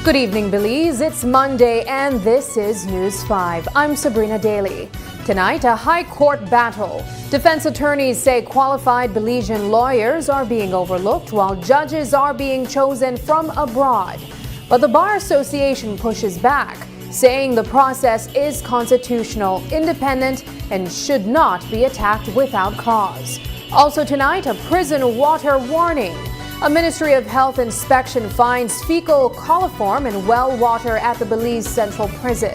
Good evening, Belize. It's Monday and this is News 5. I'm Sabrina Daly. Tonight, a high court battle. Defense attorneys say qualified Belizean lawyers are being overlooked while judges are being chosen from abroad. But the Bar Association pushes back, saying the process is constitutional, independent, and should not be attacked without cause. Also tonight, a prison water warning. A Ministry of Health inspection finds fecal coliform in well water at the Belize Central Prison,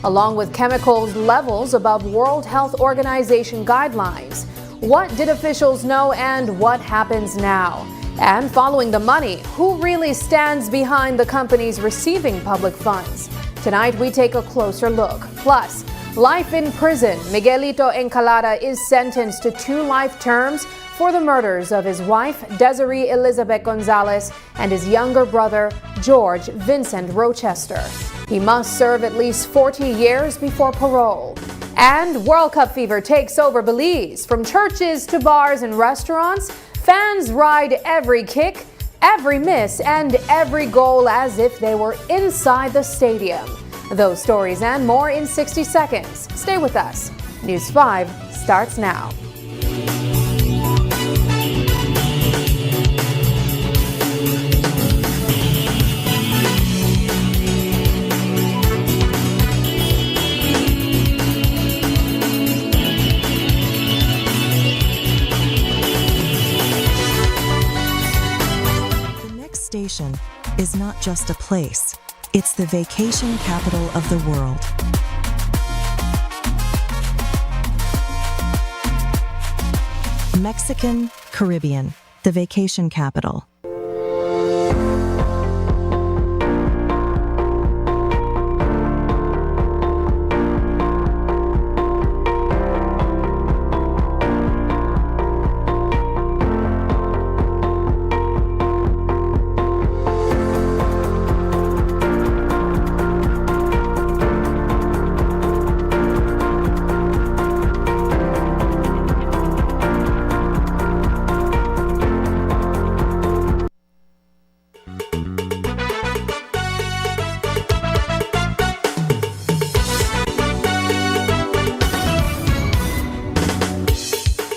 along with chemicals levels above World Health Organization guidelines. What did officials know and what happens now? And following the money, who really stands behind the companies receiving public funds? Tonight we take a closer look. Plus, life in prison. Miguelito Encalada is sentenced to 2 life terms for the murders of his wife, Desiree Elizabeth Gonzalez, and his younger brother, George Vincent Rochester. He must serve at least 40 years before parole. And World Cup fever takes over Belize. From churches to bars and restaurants, fans ride every kick, every miss, and every goal as if they were inside the stadium. Those stories and more in 60 seconds. Stay with us. News 5 starts now. Station is not just a place, it's the vacation capital of the world. Mexican Caribbean, the vacation capital.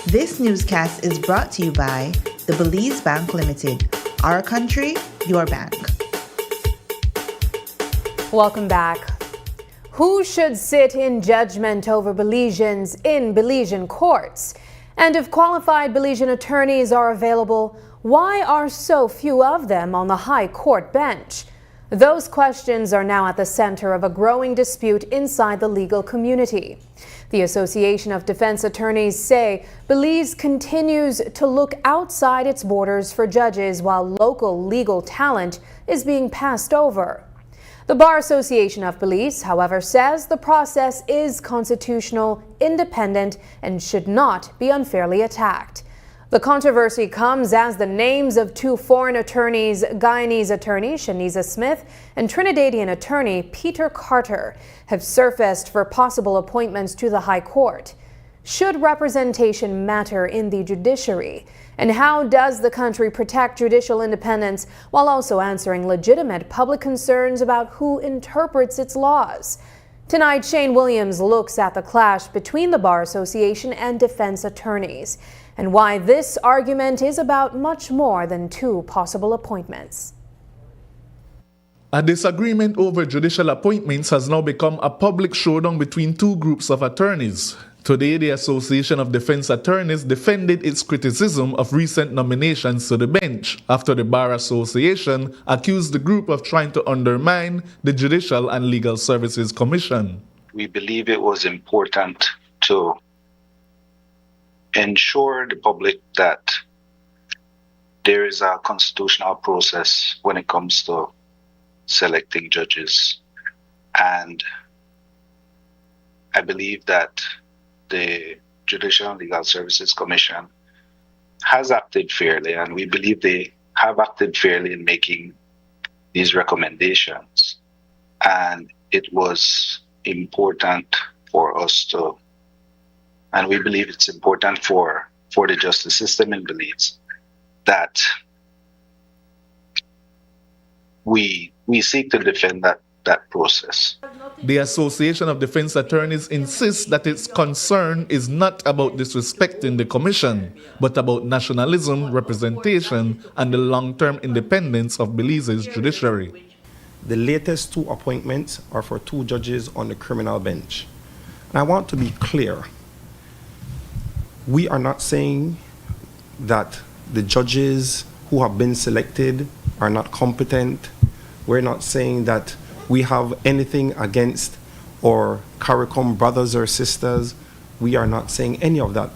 This newscast is brought to you by the Belize Bank Limited. Our country, your bank. Welcome back. Who should sit in judgment over Belizeans in Belizean courts? And if qualified Belizean attorneys are available, why are so few of them on the high court bench? Those questions are now at the center of a growing dispute inside the legal community. The Association of Defense Attorneys say Belize continues to look outside its borders for judges while local legal talent is being passed over. The Bar Association of Belize, however, says the process is constitutional, independent, and should not be unfairly attacked. The controversy comes as the names of 2 foreign attorneys, Guyanese attorney Shaniza Smith and Trinidadian attorney Peter Carter, have surfaced for possible appointments to the High Court. Should representation matter in the judiciary? And how does the country protect judicial independence while also answering legitimate public concerns about who interprets its laws? Tonight, Shane Williams looks at the clash between the Bar Association and defense attorneys, and why this argument is about much more than 2 possible appointments. A disagreement over judicial appointments has now become a public showdown between 2 groups of attorneys. Today, the Association of Defense Attorneys defended its criticism of recent nominations to the bench after the Bar Association accused the group of trying to undermine the Judicial and Legal Services Commission. We believe it was important to ensure the public that there is a constitutional process when it comes to selecting judges. And I believe that the Judicial and Legal Services Commission has acted fairly, and we believe they have acted fairly in making these recommendations. And it was important for us to, and we believe it's important for the justice system in Belize, that we we seek to defend that process. The Association of Defense Attorneys insists that its concern is not about disrespecting the Commission, but about nationalism, representation, and the long-term independence of Belize's judiciary. The latest 2 appointments are for 2 judges on the criminal bench. And I want to be clear. We are not saying that the judges who have been selected are not competent. We're not saying that we have anything against our CARICOM brothers or sisters. We are not saying any of that.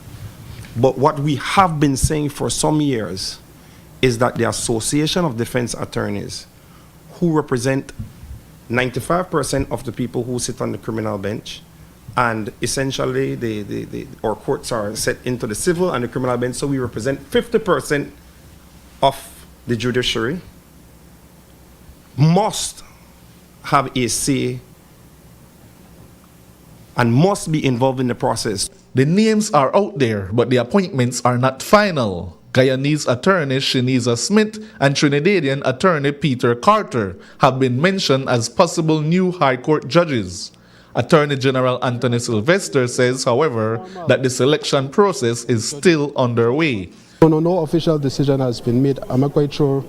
But what we have been saying for some years is that the Association of Defense Attorneys, who represent 95% of the people who sit on the criminal bench, and essentially our courts are set into the civil and the criminal bench, so we represent 50% of the judiciary, must have a say and must be involved in the process. The names are out there, but the appointments are not final. Guyanese attorney Shaniza Smith and Trinidadian attorney Peter Carter have been mentioned as possible new High Court judges. Attorney General Anthony Sylvester says, however, that the selection process is still underway. No official decision has been made. I'm not quite sure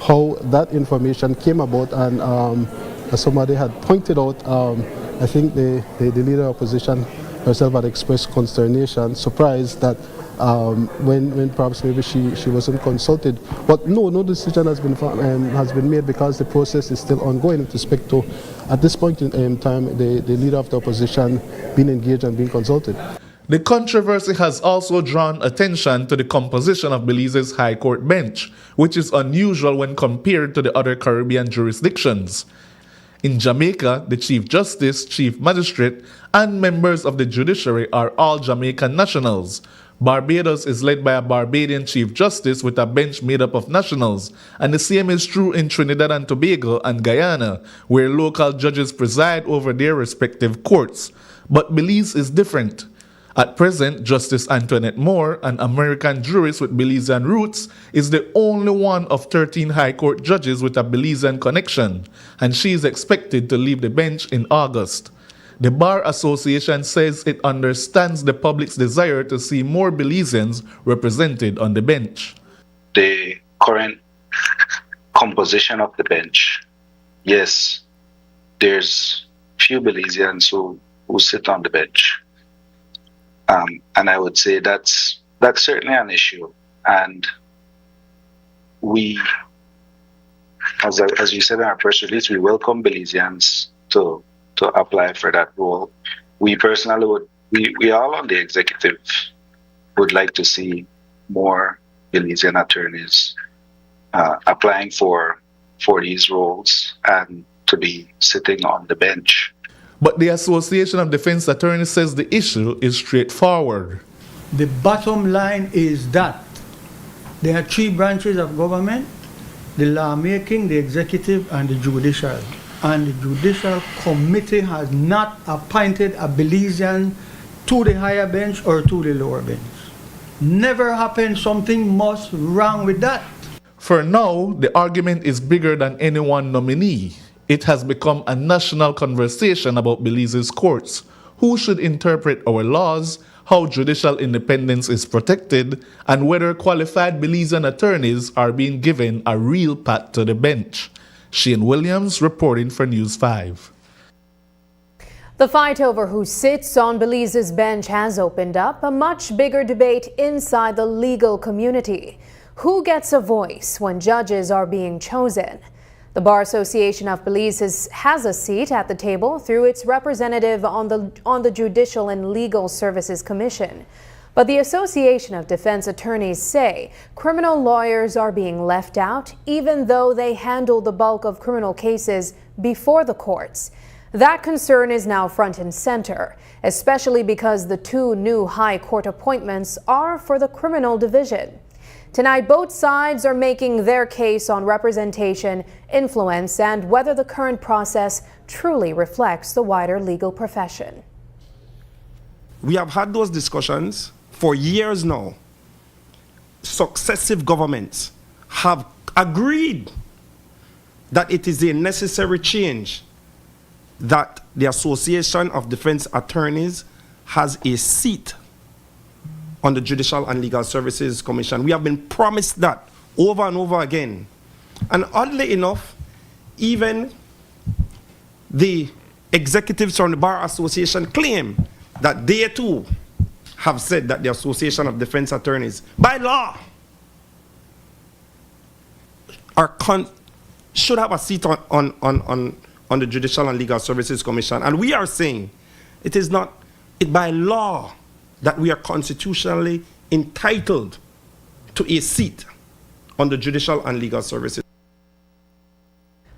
how that information came about, and as somebody had pointed out, I think the leader of opposition herself had expressed consternation, surprised that when perhaps maybe she wasn't consulted. But no decision has been made because the process is still ongoing with respect to, at this point in time, the leader of the opposition being engaged and being consulted. The controversy has also drawn attention to the composition of Belize's High Court bench, which is unusual when compared to the other Caribbean jurisdictions. In Jamaica, the Chief Justice, Chief Magistrate, and members of the judiciary are all Jamaican nationals. Barbados is led by a Barbadian Chief Justice with a bench made up of nationals, and the same is true in Trinidad and Tobago and Guyana, where local judges preside over their respective courts. But Belize is different. At present, Justice Antoinette Moore, an American jurist with Belizean roots, is the only one of 13 High Court judges with a Belizean connection, and she is expected to leave the bench in August. The Bar Association says it understands the public's desire to see more Belizeans represented on the bench. The current composition of the bench, yes, there's few Belizeans who sit on the bench. And I would say that's certainly an issue. And we, as you said in our press release, we welcome Belizeans to apply for that role. We personally we all on the executive would like to see more Belizean attorneys applying for these roles and to be sitting on the bench. But the Association of Defense Attorneys says the issue is straightforward. The bottom line is that there are 3 branches of government: the lawmaking, the executive, and the judicial. And the judicial committee has not appointed a Belizean to the higher bench or to the lower bench. Never happened. Something must wrong with that. For now, the argument is bigger than any one nominee. It has become a national conversation about Belize's courts, who should interpret our laws, how judicial independence is protected, and whether qualified Belizean attorneys are being given a real path to the bench. Shane Williams reporting for News 5. The fight over who sits on Belize's bench has opened up a much bigger debate inside the legal community. Who gets a voice when judges are being chosen? The Bar Association of Belize has a seat at the table through its representative on the Judicial and Legal Services Commission. But the Association of Defense Attorneys say criminal lawyers are being left out, even though they handle the bulk of criminal cases before the courts. That concern is now front and center, especially because the 2 new High Court appointments are for the criminal division. Tonight, both sides are making their case on representation, influence, and whether the current process truly reflects the wider legal profession. We have had those discussions for years now. Successive governments have agreed that it is a necessary change that the Association of Defense Attorneys has a seat on the Judicial and Legal Services Commission. We have been promised that over and over again. And oddly enough, even the executives from the Bar Association claim that they too have said that the Association of Defense Attorneys, by law, should have a seat on the Judicial and Legal Services Commission. And we are saying it is not by law that we are constitutionally entitled to a seat on the Judicial and Legal Services.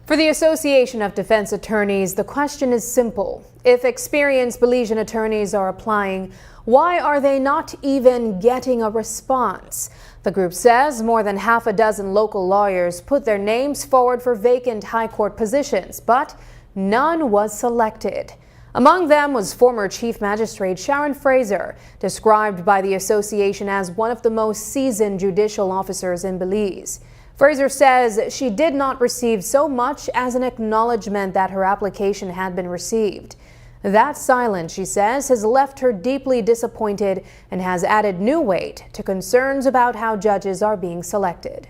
For the Association of Defense Attorneys, the question is simple. If experienced Belizean attorneys are applying, why are they not even getting a response? The group says more than half a dozen local lawyers put their names forward for vacant high court positions, but none was selected. Among them was former Chief Magistrate Sharon Fraser, described by the association as one of the most seasoned judicial officers in Belize. Fraser says she did not receive so much as an acknowledgement that her application had been received. That silence, she says, has left her deeply disappointed and has added new weight to concerns about how judges are being selected.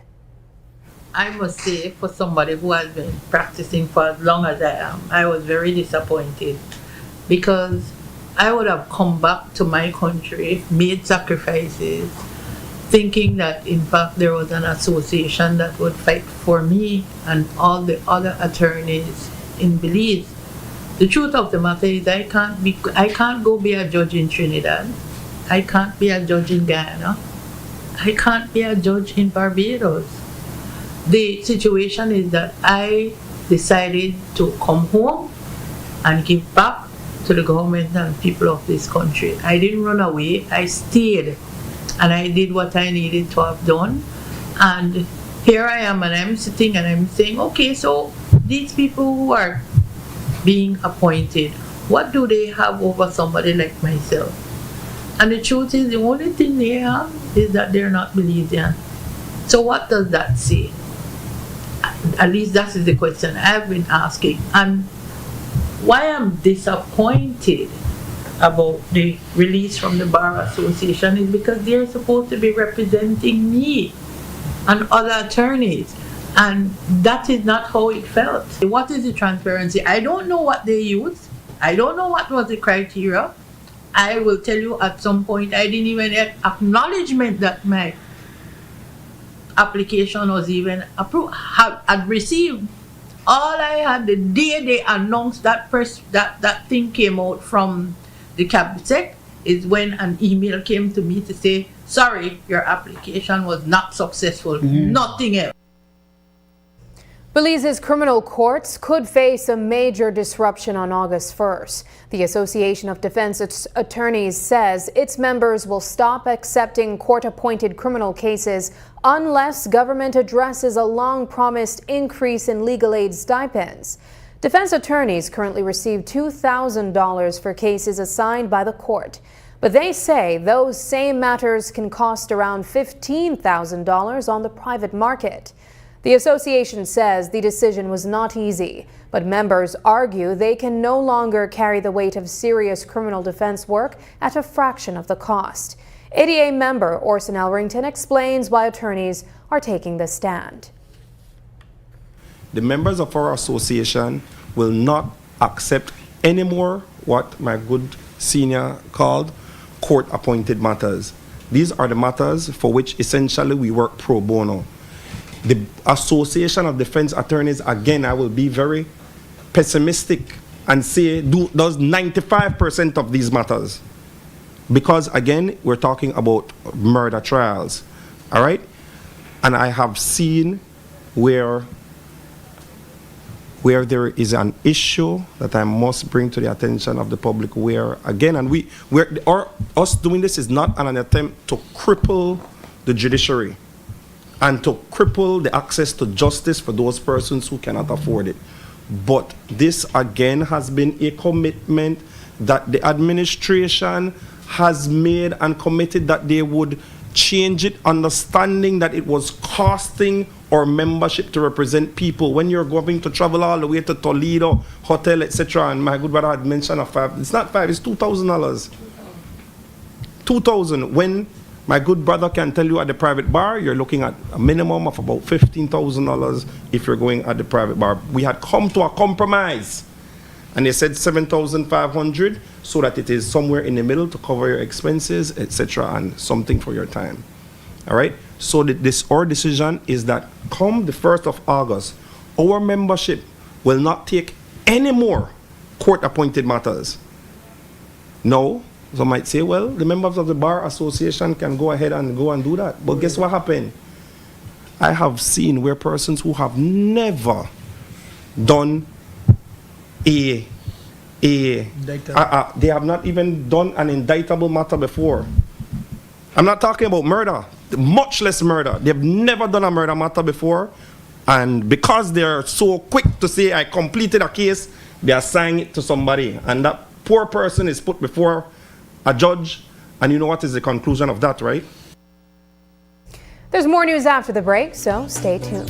I must say, for somebody who has been practicing for as long as I am, I was very disappointed because I would have come back to my country, made sacrifices, thinking that in fact there was an association that would fight for me and all the other attorneys in Belize. The truth of the matter is I can't go be a judge in Trinidad. I can't be a judge in Guyana. I can't be a judge in Barbados. The situation is that I decided to come home and give back to the government and people of this country. I didn't run away. I stayed and I did what I needed to have done. And here I am, and I'm sitting and I'm saying, okay, so these people who are being appointed, what do they have over somebody like myself? And the truth is, the only thing they have is that they're not Belizean. So what does that say? At least that is the question I've been asking. And why I'm disappointed about the release from the Bar Association is because they're supposed to be representing me and other attorneys, and that is not how it felt. What is the transparency? I don't know what they used. I don't know what was the criteria. I will tell you at some point I didn't even get acknowledgement that my application was even approved, had received. All I had the day they announced that that thing came out from the cabinet is when an email came to me to say, sorry, your application was not successful, nothing else. Belize's criminal courts could face a major disruption on August 1st. The Association of Defense Attorneys says its members will stop accepting court-appointed criminal cases unless government addresses a long-promised increase in legal aid stipends. Defense attorneys currently receive $2,000 for cases assigned by the court, but they say those same matters can cost around $15,000 on the private market. The association says the decision was not easy, but members argue they can no longer carry the weight of serious criminal defense work at a fraction of the cost. ADA member Orson Elrington explains why attorneys are taking this stand. The members of our association will not accept any more what my good senior called court-appointed matters. These are the matters for which essentially we work pro bono. The Association of Defense Attorneys, again, I will be very pessimistic and say does 95% of these matters. Because again, we're talking about murder trials, all right? And I have seen where there is an issue that I must bring to the attention of the public where, again, and us doing this is not an attempt to cripple the judiciary and to cripple the access to justice for those persons who cannot afford it. But this, again, has been a commitment that the administration has made and committed that they would change it, understanding that it was costing or membership to represent people. When you're going to travel all the way to Toledo, hotel, etc., and my good brother had mentioned a $5. It's not $5, it's $2,000. $2,000. When my good brother can tell you at the private bar, you're looking at a minimum of about $15,000 if you're going at the private bar. We had come to a compromise, and they said $7,500 so that it is somewhere in the middle to cover your expenses, etc., and something for your time. All right? So our decision is that come the 1st of August, our membership will not take any more court-appointed matters. No. Some might say, well, the members of the Bar Association can go ahead and do that. But guess what happened? I have seen where persons who have never done they have not even done an indictable matter before. I'm not talking about murder, much less murder. They've never done a murder matter before. And because they're so quick to say, I completed a case, they assign it to somebody. And that poor person is put before a judge, and you know what is the conclusion of that, right? There's more news after the break, so stay tuned.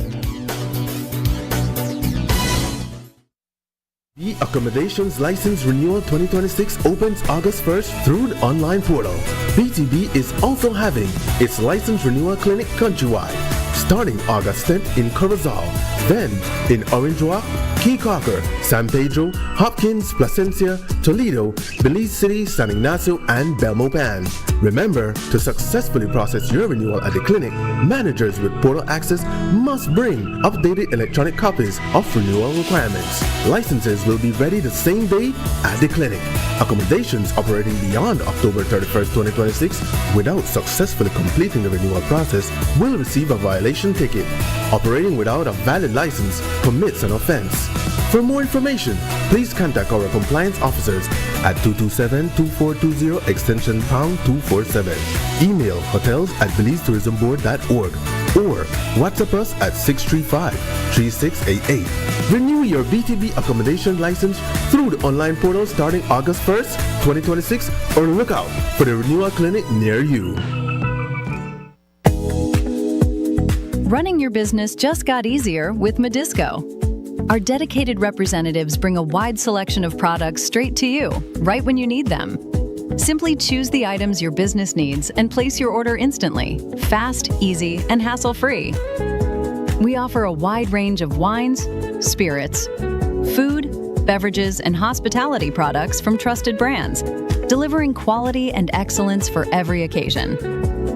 The Accommodations License Renewal 2026 opens August 1st through the online portal. BTB is also having its license renewal clinic countrywide, starting August 10th in Corozal, then in Orange Walk, Key Cocker, San Pedro, Hopkins, Placencia, Toledo, Belize City, San Ignacio, and Belmopan. Remember, to successfully process your renewal at the clinic, managers with portal access must bring updated electronic copies of renewal requirements. Licenses will be ready the same day at the clinic. Accommodations operating beyond October 31st, 2026 without successfully completing the renewal process will receive a violation ticket. Operating without a valid license commits an offense. For more information, please contact our compliance officers at 227-2420 extension #247. Email hotels@BelizeTourismBoard.org or WhatsApp us at 635-3688. Renew your BTB accommodation license through the online portal starting August 1st, 2026, or look out for the renewal clinic near you. Running your business just got easier with Medisco. Our dedicated representatives bring a wide selection of products straight to you, right when you need them. Simply choose the items your business needs and place your order instantly, fast, easy, and hassle-free. We offer a wide range of wines, spirits, food, beverages, and hospitality products from trusted brands, delivering quality and excellence for every occasion.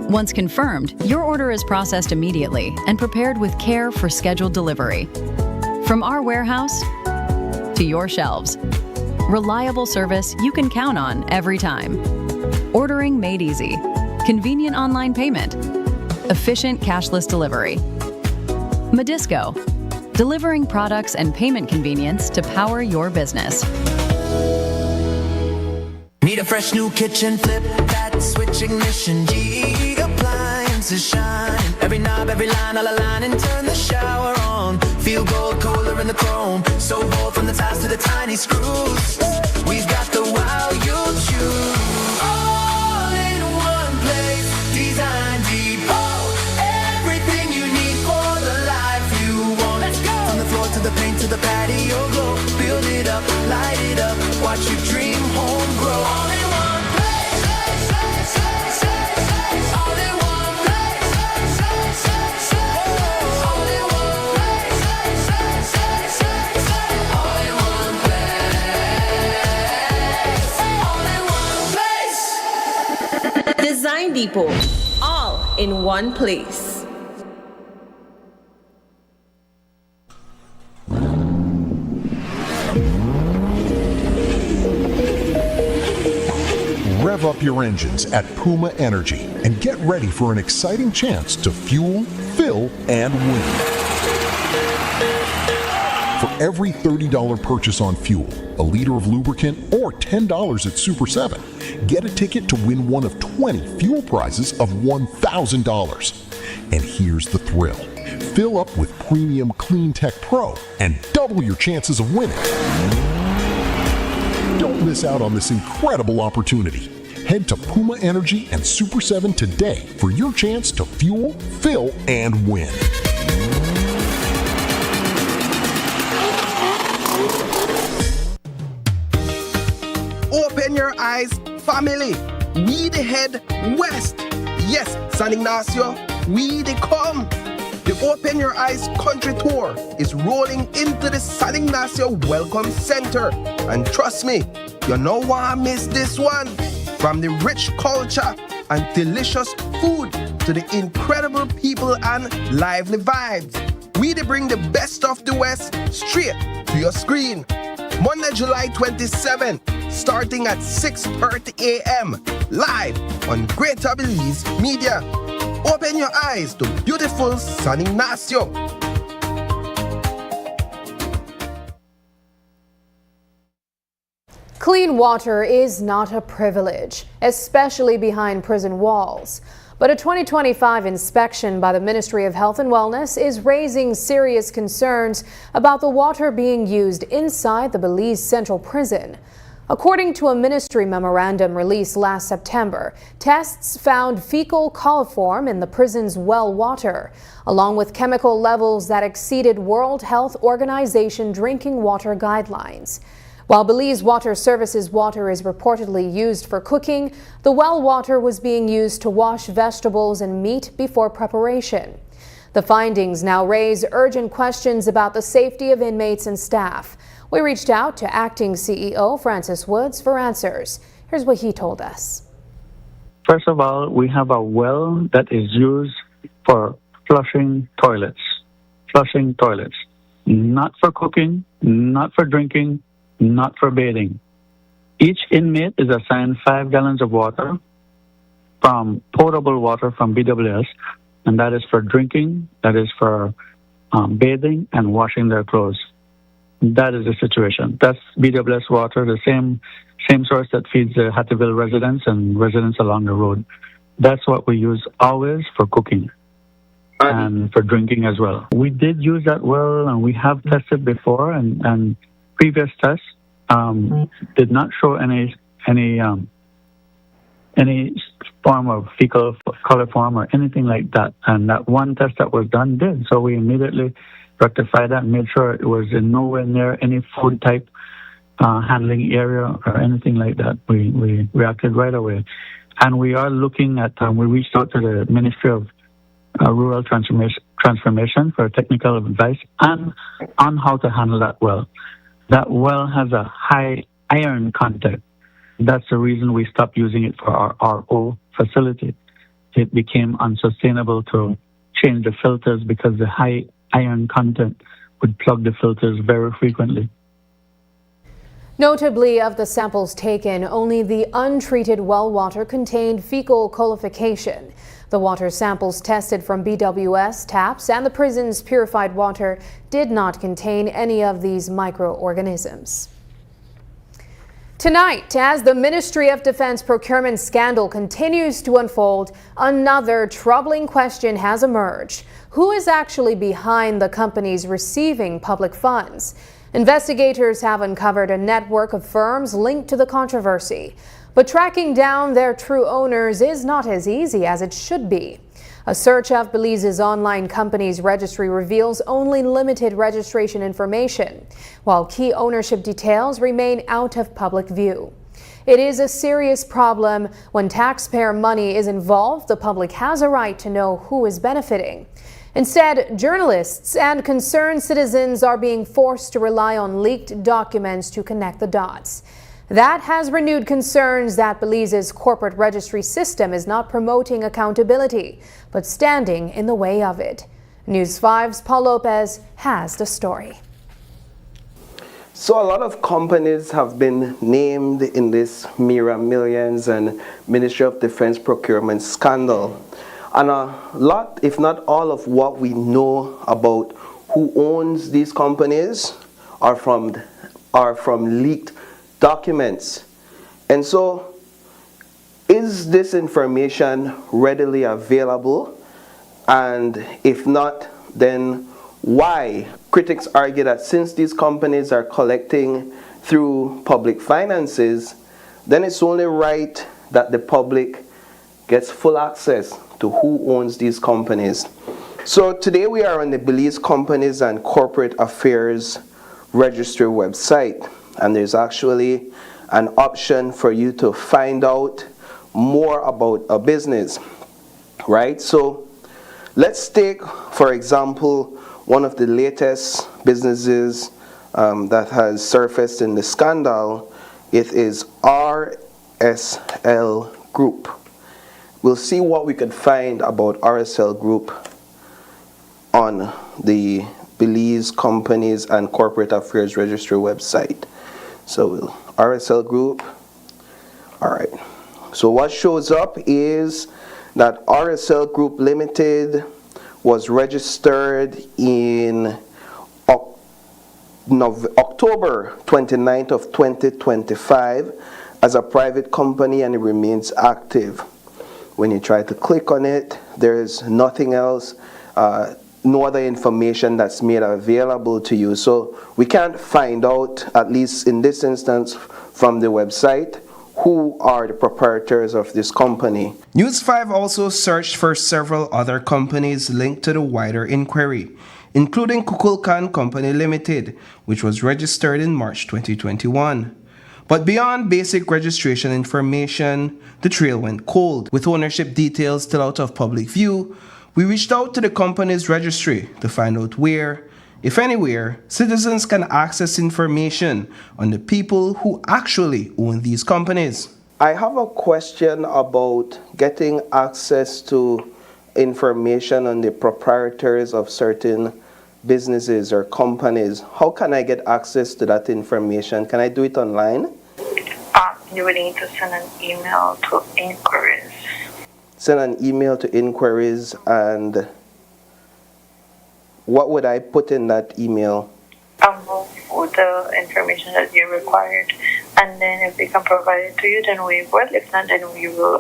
Once confirmed, your order is processed immediately and prepared with care for scheduled delivery. From our warehouse to your shelves. Reliable service you can count on every time. Ordering made easy. Convenient online payment. Efficient cashless delivery. Medisco. Delivering products and payment convenience to power your business. Need a fresh new kitchen, flip that switch ignition. G appliances shine. Every knob, every line, all align and turn the shower on. Feel gold, colder in the chrome. So bold from the tiles to the tiny screws. We've got the wow you choose. All in one place, Design Depot. Everything you need for the life you want. Let's go. From the floor to the paint to the patio glow. Build it up, light it up. Watch your dream home grow. All in one place. All in one place. All in one place. All in one place. All in one place. Design Depot. All in one place. Rev up your engines at Puma Energy and get ready for an exciting chance to fuel, fill, and win. For every $30 purchase on fuel, a liter of lubricant, or $10 at Super 7, get a ticket to win one of 20 fuel prizes of $1,000. And here's the thrill. Fill up with Premium Clean Tech Pro and double your chances of winning. Don't miss out on this incredible opportunity. Head to Puma Energy and Super 7 today for your chance to fuel, fill, and win. Open your eyes, family. We the head west. Yes, San Ignacio, we the come. The Open Your Eyes Country Tour is rolling into the San Ignacio Welcome Center. And trust me, you don't want to miss this one. From the rich culture and delicious food to the incredible people and lively vibes, we bring the best of the West straight to your screen. Monday, July 27, starting at 6:30 a.m. live on Greater Belize Media. Open your eyes to beautiful San Ignacio. Clean water is not a privilege, especially behind prison walls. But a 2025 inspection by the Ministry of Health and Wellness is raising serious concerns about the water being used inside the Belize Central Prison. According to a ministry memorandum released last September, tests found fecal coliform in the prison's well water, along with chemical levels that exceeded World Health Organization drinking water guidelines. While Belize Water Services water is reportedly used for cooking, the well water was being used to wash vegetables and meat before preparation. The findings now raise urgent questions about the safety of inmates and staff. We reached out to Acting CEO Francis Woods for answers. Here's what he told us. First of all, we have a well that is used for flushing toilets, not for cooking, not for drinking, not for bathing. Each inmate is assigned 5 gallons of water from potable water from BWS, and that is for drinking, that is for bathing and washing their clothes. That is the situation. That's BWS water, the same source that feeds the Hattieville residents and residents along the road. That's what we use always for cooking and for drinking as well. We did use that well, and we have tested before, and previous tests did not show any form of fecal coliform or anything like that. And that one test that was done did. So we immediately rectified that and made sure it was in nowhere near any food type handling area or anything like that. We reacted right away. And we are looking at, we reached out to the Ministry of Rural Transformation for technical advice on how to handle that well. That well has a high iron content. That's the reason we stopped using it for our RO facility. It became unsustainable to change the filters because the high iron content would plug the filters very frequently. Notably, of the samples taken, only the untreated well water contained fecal colification. The water samples tested from BWS taps and the prison's purified water did not contain any of these microorganisms. Tonight, as the Ministry of Defense procurement scandal continues to unfold, another troubling question has emerged. Who is actually behind the companies receiving public funds? Investigators have uncovered a network of firms linked to the controversy. But tracking down their true owners is not as easy as it should be. A search of Belize's online companies registry reveals only limited registration information, while key ownership details remain out of public view. It is a serious problem. When taxpayer money is involved, the public has a right to know who is benefiting. Instead, journalists and concerned citizens are being forced to rely on leaked documents to connect the dots. That has renewed concerns that Belize's corporate registry system is not promoting accountability, but standing in the way of it. News 5's Paul Lopez has the story. So a lot of companies have been named in this Mira Millions and Ministry of Defense procurement scandal. And a lot, if not all of what we know about who owns these companies are from leaked documents. And so, is this information readily available? And if not, then why? Critics argue that since these companies are collecting through public finances, then it's only right that the public gets full access to who owns these companies. So today we are on the Belize Companies and Corporate Affairs Registry website, and there's actually an option for you to find out more about a business, right? So let's take, for example, one of the latest businesses that has surfaced in the scandal. It is RSL Group. We'll see what we can find about RSL Group on the Belize Companies and Corporate Affairs Registry website. So RSL Group, all right. So what shows up is that RSL Group Limited was registered in October 29th of 2025 as a private company, and it remains active. When you try to click on it, there's nothing else, no other information that's made available to you. So we can't find out, at least in this instance, from the website, who are the proprietors of this company. News 5 also searched for several other companies linked to the wider inquiry, including Kukulkan Company Limited, which was registered in March 2021. But beyond basic registration information, the trail went cold. With ownership details still out of public view, we reached out to the company's registry to find out where, if anywhere, citizens can access information on the people who actually own these companies. I have a question about getting access to information on the proprietors of certain businesses or companies. How can I get access to that information? Can I do it online? You would need to send an email to inquiries. Send an email to inquiries, and what would I put in that email? With the information that you required, and then if they can provide it to you, then we will. If not, then we will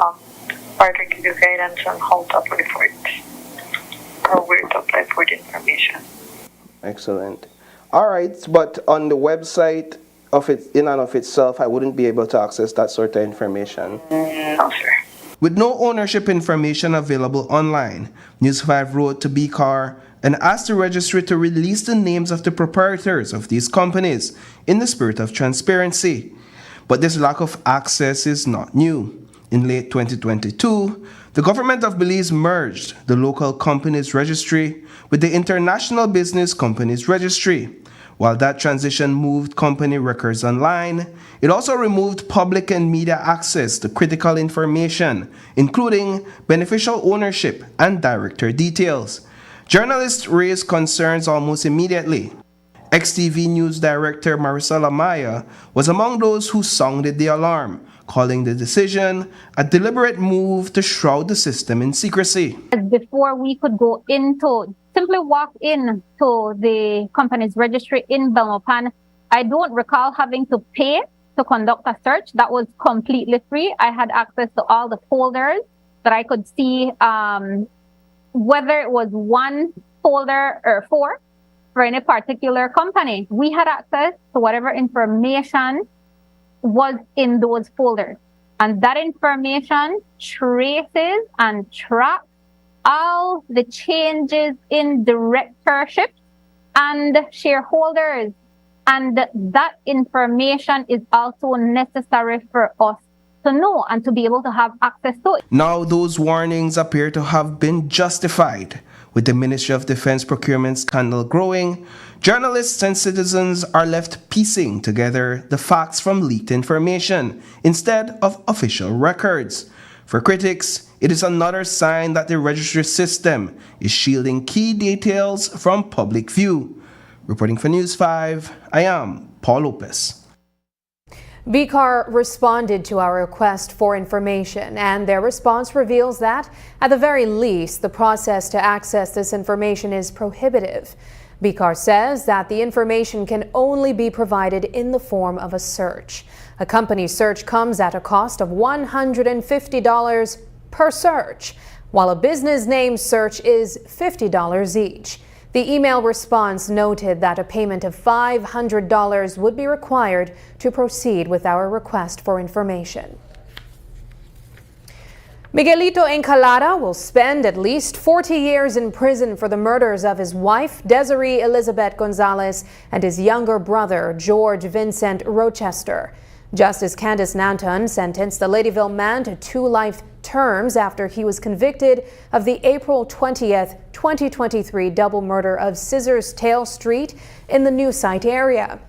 further give you guidance on how to apply for it or where to apply for the information. Excellent. All right, but on the website of it, in and of itself, I wouldn't be able to access that sort of information. No, sir. With no ownership information available online, News 5 wrote to BCAR and asked the registry to release the names of the proprietors of these companies in the spirit of transparency. But this lack of access is not new. In late 2022, the government of Belize merged the local companies registry with the International Business Companies Registry. While that transition moved company records online, it also removed public and media access to critical information, including beneficial ownership and director details. Journalists raised concerns almost immediately. XTV News Director Marisol Amaya was among those who sounded the alarm, calling the decision a deliberate move to shroud the system in secrecy. Before we could go into, simply walk in to the company's registry in Belmopan, I don't recall having to pay to conduct a search. That was completely free. I had access to all the folders that I could see, whether it was one folder or four for any particular company. We had access to whatever information was in those folders. And that information traces and tracks all the changes in directorship and shareholders. And that information is also necessary for us to know and to be able to have access to it. Now those warnings appear to have been justified. With the Ministry of Defense procurement scandal growing, journalists and citizens are left piecing together the facts from leaked information instead of official records. For critics, it is another sign that the registry system is shielding key details from public view. Reporting for News 5, I am Paul Lopez. BCAR responded to our request for information, and their response reveals that, at the very least, the process to access this information is prohibitive. BCAR says that the information can only be provided in the form of a search. A company search comes at a cost of $150 per search, while a business name search is $50 each. The email response noted that a payment of $500 would be required to proceed with our request for information. Miguelito Encalada will spend at least 40 years in prison for the murders of his wife, Desiree Elizabeth Gonzalez, and his younger brother, George Vincent Rochester. Justice Candice Nanton sentenced the Ladyville man to 2 life terms after he was convicted of the April 20th, 2023 double murder of Scissors Tail Street in the New Site area.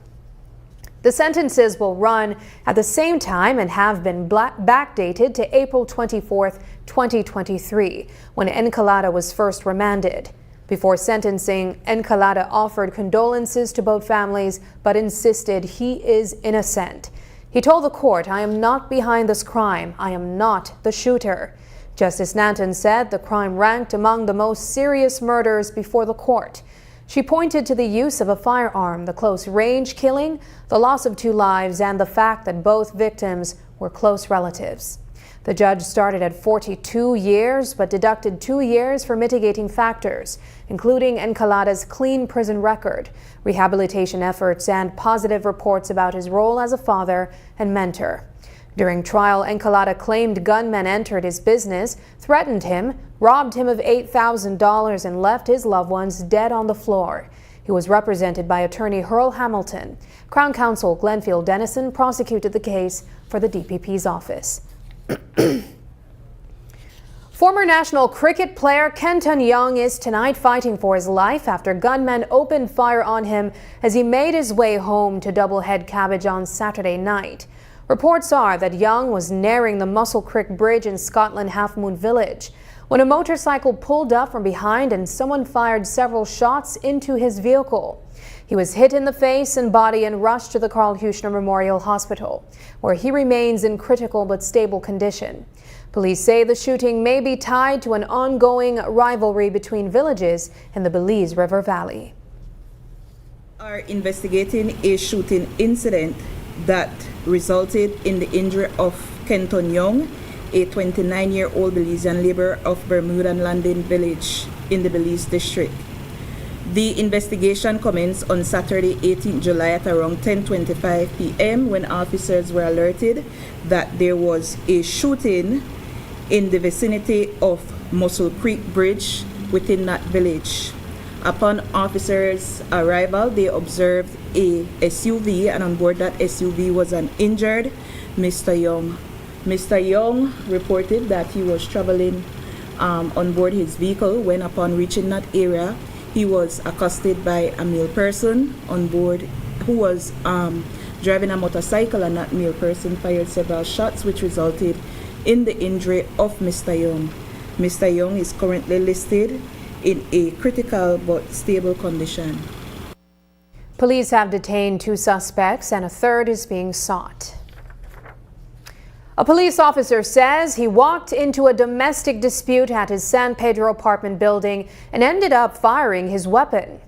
The sentences will run at the same time and have been backdated to April 24th, 2023, when Encalada was first remanded. Before sentencing, Encalada offered condolences to both families, but insisted he is innocent. He told the court, "I am not behind this crime. I am not the shooter." Justice Nanton said the crime ranked among the most serious murders before the court. She pointed to the use of a firearm, the close-range killing, the loss of 2 lives, and the fact that both victims were close relatives. The judge started at 42 years, but deducted 2 years for mitigating factors, including Encalada's clean prison record, rehabilitation efforts, and positive reports about his role as a father and mentor. During trial, Encalada claimed gunmen entered his business, threatened him, robbed him of $8,000, and left his loved ones dead on the floor. He was represented by attorney Hurl Hamilton. Crown Counsel Glenfield Dennison prosecuted the case for the DPP's office. Former national cricket player Kenton Young is tonight fighting for his life after gunmen opened fire on him as he made his way home to Doublehead Cabbage on Saturday night. Reports are that Young was nearing the Muscle Creek Bridge in Scotland Half Moon Village when a motorcycle pulled up from behind and someone fired several shots into his vehicle. He was hit in the face and body and rushed to the Carl Huchner Memorial Hospital, where he remains in critical but stable condition. Police say the shooting may be tied to an ongoing rivalry between villages in the Belize River Valley. Are investigating a shooting incident that resulted in the injury of Kenton Young, a 29-year-old Belizean laborer of Bermuda and Landing Village in the Belize district. The investigation commenced on Saturday, 18 July at around 10:25 p.m. when officers were alerted that there was a shooting in the vicinity of Muscle Creek Bridge within that village. Upon officers' arrival, they observed a SUV, and on board that SUV was an injured Mr. Young. Mr. Young reported that he was traveling on board his vehicle when, upon reaching that area, he was accosted by a male person on board who was driving a motorcycle, and that male person fired several shots which resulted in the injury of Mr. Young. Mr. Young is currently listed in a critical but stable condition. Police have detained 2 suspects and a third is being sought. A police officer says he walked into a domestic dispute at his San Pedro apartment building and ended up firing his weapon.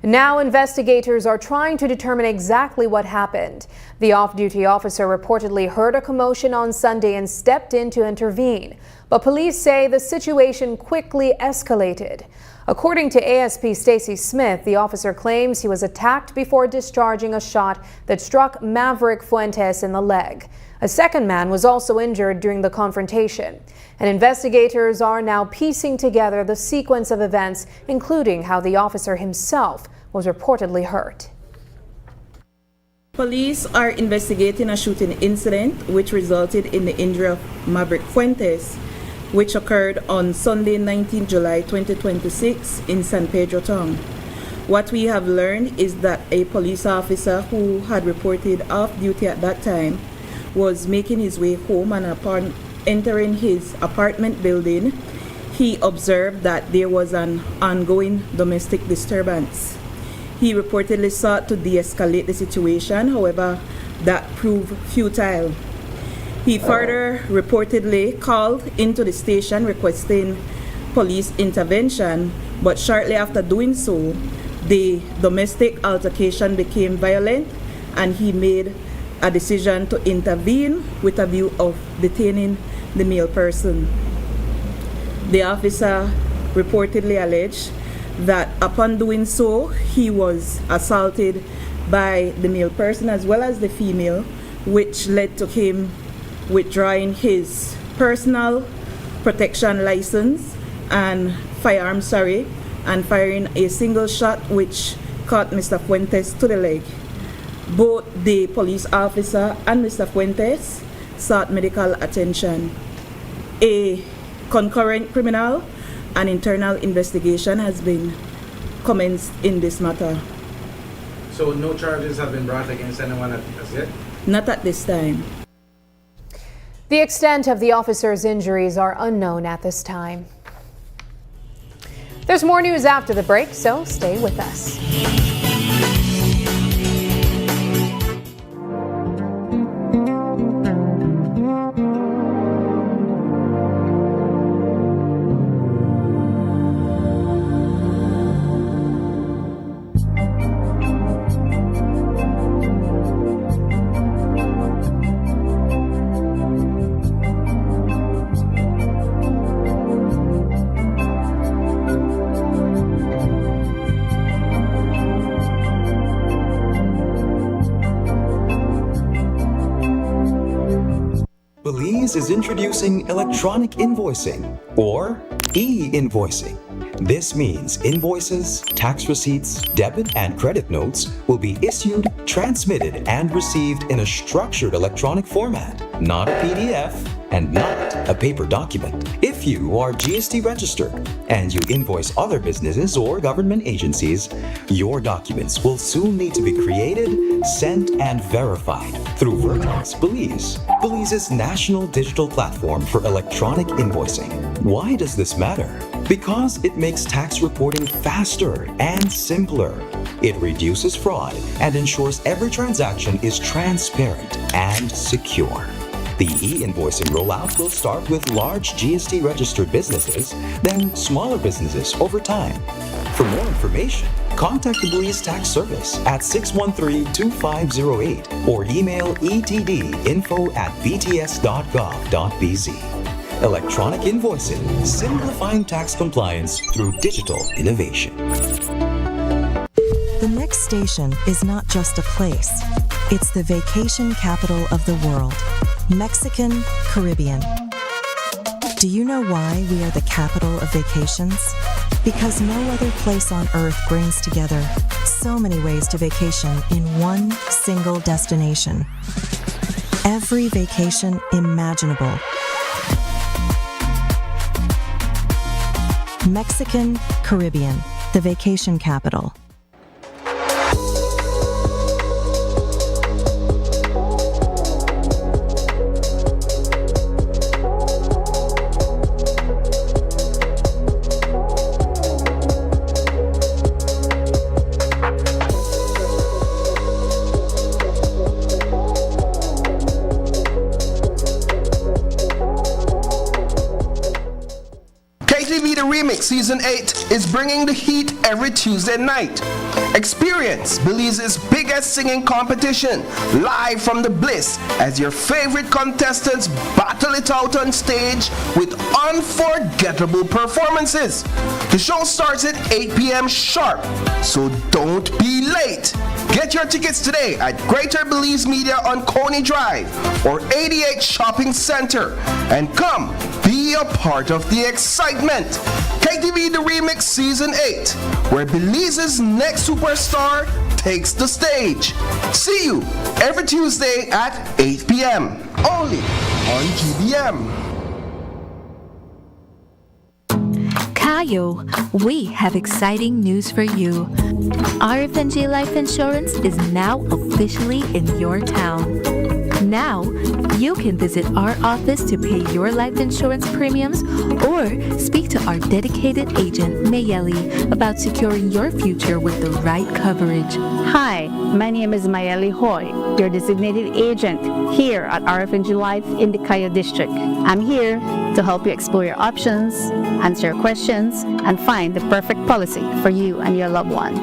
Now investigators are trying to determine exactly what happened. The off-duty officer reportedly heard a commotion on Sunday and stepped in to intervene, but police say the situation quickly escalated. According to ASP Stacy Smith, the officer claims he was attacked before discharging a shot that struck Maverick Fuentes in the leg. A second man was also injured during the confrontation, and investigators are now piecing together the sequence of events, including how the officer himself was reportedly hurt. Police are investigating a shooting incident which resulted in the injury of Maverick Fuentes, which occurred on Sunday, 19 July 2026 in San Pedro town. What we have learned is that a police officer who had reported off duty at that time was making his way home, and upon entering his apartment building, he observed that there was an ongoing domestic disturbance. He reportedly sought to de-escalate the situation, however, that proved futile. He further reportedly called into the station requesting police intervention, but shortly after doing so, the domestic altercation became violent and he made a decision to intervene with a view of detaining the male person. The officer reportedly alleged that upon doing so, he was assaulted by the male person as well as the female, which led to him withdrawing his personal protection license and firearm, and firing a single shot which caught Mr. Fuentes to the leg. Both the police officer and Mr. Fuentes sought medical attention. A concurrent criminal and internal investigation has been commenced in this matter. So no charges have been brought against anyone as yet? Not at this time. The extent of the officer's injuries are unknown at this time. There's more news after the break, so stay with us. Belize is introducing electronic invoicing, or e-invoicing. This means invoices, tax receipts, debit and credit notes will be issued, transmitted, and received in a structured electronic format, not a PDF and not a paper document. If you are GST registered and you invoice other businesses or government agencies, your documents will soon need to be created, sent, and verified through Vertex Belize, Belize's national digital platform for electronic invoicing. Why does this matter? Because it makes tax reporting faster and simpler. It reduces fraud and ensures every transaction is transparent and secure. The e-invoicing rollout will start with large GST registered businesses, then smaller businesses over time. For more information, contact the Belize Tax Service at 613-2508 or email etdinfo@bts.gov.bz. Electronic invoicing, simplifying tax compliance through digital innovation. The next station is not just a place, it's the vacation capital of the world, Mexican Caribbean. Do you know why we are the capital of vacations? Because no other place on earth brings together so many ways to vacation in one single destination. Every vacation imaginable. Mexican Caribbean, the vacation capital. Season 8 is bringing the heat every Tuesday night. Experience Belize's biggest singing competition live from the Bliss as your favorite contestants battle it out on stage with unforgettable performances. The show starts at 8 p.m. sharp, so don't be late. Get your tickets today at Greater Belize Media on Coney Drive or 88 Shopping Center and come be a part of the excitement. KTV The Remix Season 8, where Belize's next superstar takes the stage. See you every Tuesday at 8 p.m. only on GBM. Kayo, we have exciting news for you. RFNG Life Insurance is now officially in your town. Now, you can visit our office to pay your life insurance premiums or speak to our dedicated agent, Mayeli, about securing your future with the right coverage. Hi, my name is Mayeli Hoy, your designated agent here at RFNG Life in the Kayo District. I'm here to help you explore your options, answer your questions, and find the perfect policy for you and your loved ones.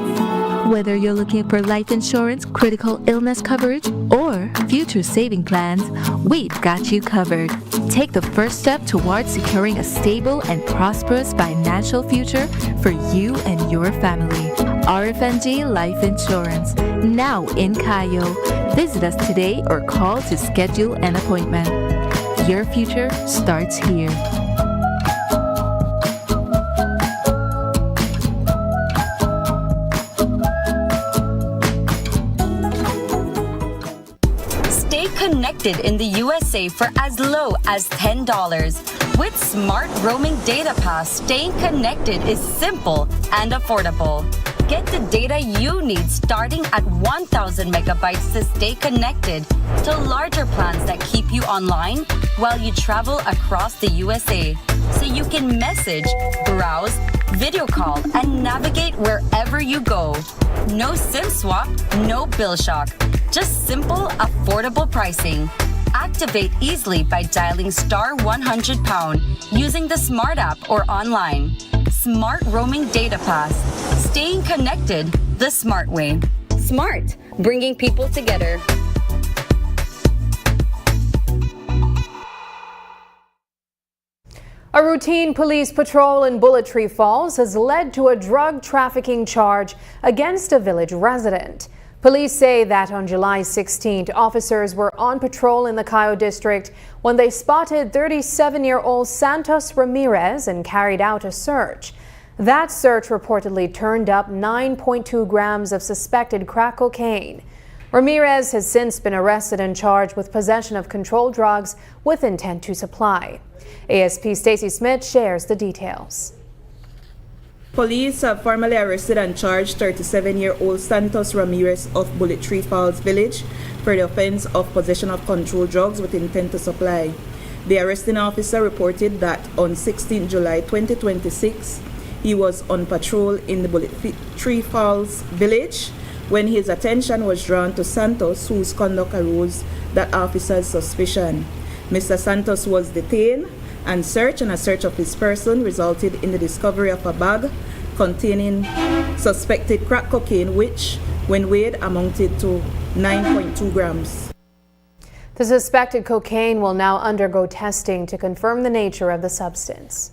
Whether you're looking for life insurance, critical illness coverage, or future saving plans, we've got you covered. Take the first step towards securing a stable and prosperous financial future for you and your family. RFNG Life Insurance, now in Kayo. Visit us today or call to schedule an appointment. Your future starts here. connected in the USA for as low as $10. With Smart Roaming Data Pass, staying connected is simple and affordable. Get the data you need starting at 1,000 megabytes to stay connected to larger plans that keep you online while you travel across the USA. So you can message, browse, video call, and navigate wherever you go. No SIM swap, no bill shock. Just simple, affordable pricing. Activate easily by dialing *100# using the Smart app or online. Smart Roaming Data Pass. Staying connected the smart way. Smart, bringing people together. A routine police patrol in Bullet Tree Falls has led to a drug trafficking charge against a village resident. Police say that on July 16th, officers were on patrol in the Cayo district when they spotted 37-year-old Santos Ramirez and carried out a search. That search reportedly turned up 9.2 grams of suspected crack cocaine. Ramirez has since been arrested and charged with possession of controlled drugs with intent to supply. ASP Stacey Smith shares the details. Police have formally arrested and charged 37-year-old Santos Ramirez of Bullet Tree Falls Village for the offense of possession of controlled drugs with intent to supply. The arresting officer reported that on 16 July 2026, he was on patrol in the Bullet Tree Falls Village when his attention was drawn to Santos, whose conduct arose that officer's suspicion. Mr. Santos was detained and a search of his person resulted in the discovery of a bag containing suspected crack cocaine, which, when weighed, amounted to 9.2 grams. The suspected cocaine will now undergo testing to confirm the nature of the substance.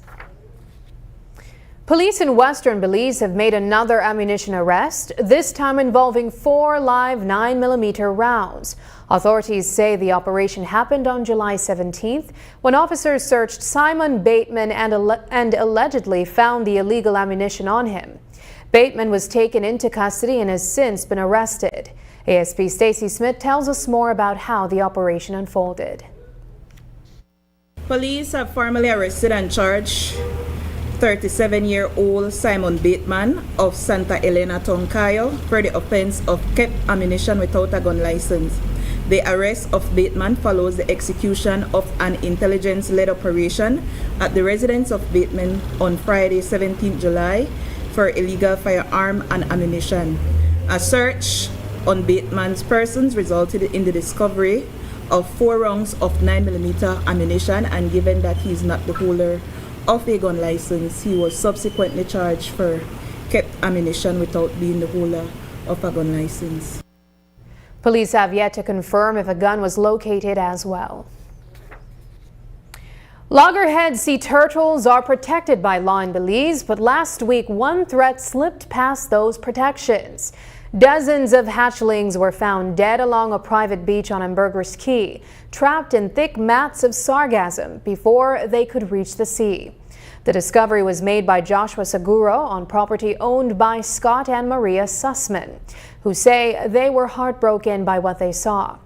Police in western Belize have made another ammunition arrest, this time involving 4 live 9mm rounds. Authorities say the operation happened on July 17th when officers searched Simon Bateman and allegedly found the illegal ammunition on him. Bateman was taken into custody and has since been arrested. ASP Stacey Smith tells us more about how the operation unfolded. Police have formally arrested and charged 37-year-old Simon Bateman of Santa Elena, Tonkayo, for the offense of kept ammunition without a gun license. The arrest of Bateman follows the execution of an intelligence-led operation at the residence of Bateman on Friday, 17 July, for illegal firearm and ammunition. A search on Bateman's persons resulted in the discovery of 4 rounds of 9mm ammunition, and given that he is not the holder of a gun license, he was subsequently charged for kept ammunition without being the holder of a gun license. Police have yet to confirm if a gun was located as well. Loggerhead sea turtles are protected by law in Belize, but last week one threat slipped past those protections. Dozens of hatchlings were found dead along a private beach on Ambergris Key, trapped in thick mats of sargassum before they could reach the sea. The discovery was made by Joshua Seguro on property owned by Scott and Maria Sussman, who say they were heartbroken by what they saw.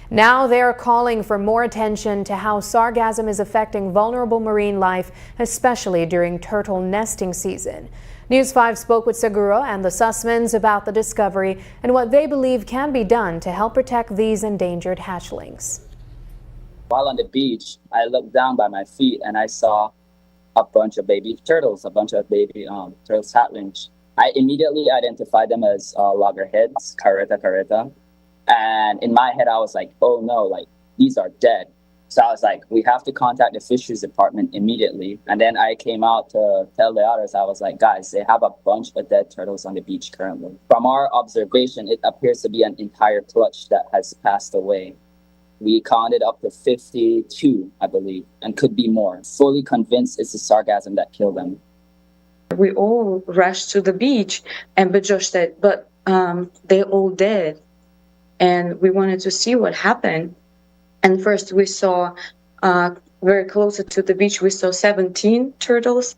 Now they're calling for more attention to how sargassum is affecting vulnerable marine life, especially during turtle nesting season. News 5 spoke with Seguro and the Sussmans about the discovery and what they believe can be done to help protect these endangered hatchlings. While on the beach, I looked down by my feet and I saw a bunch of baby turtles, turtles hatchlings. I immediately identified them as loggerheads, caretta. And in my head, I was like, oh no, like these are dead. So I was like, we have to contact the fisheries department immediately. And then I came out to tell the others, I was like, guys, they have a bunch of dead turtles on the beach currently. From our observation, it appears to be an entire clutch that has passed away. We counted up to 52, I believe, and could be more. Fully convinced it's the sargassum that killed them. We all rushed to the beach, but Josh said, but they're all dead. And we wanted to see what happened. And first we saw, very close to the beach, we saw 17 turtles.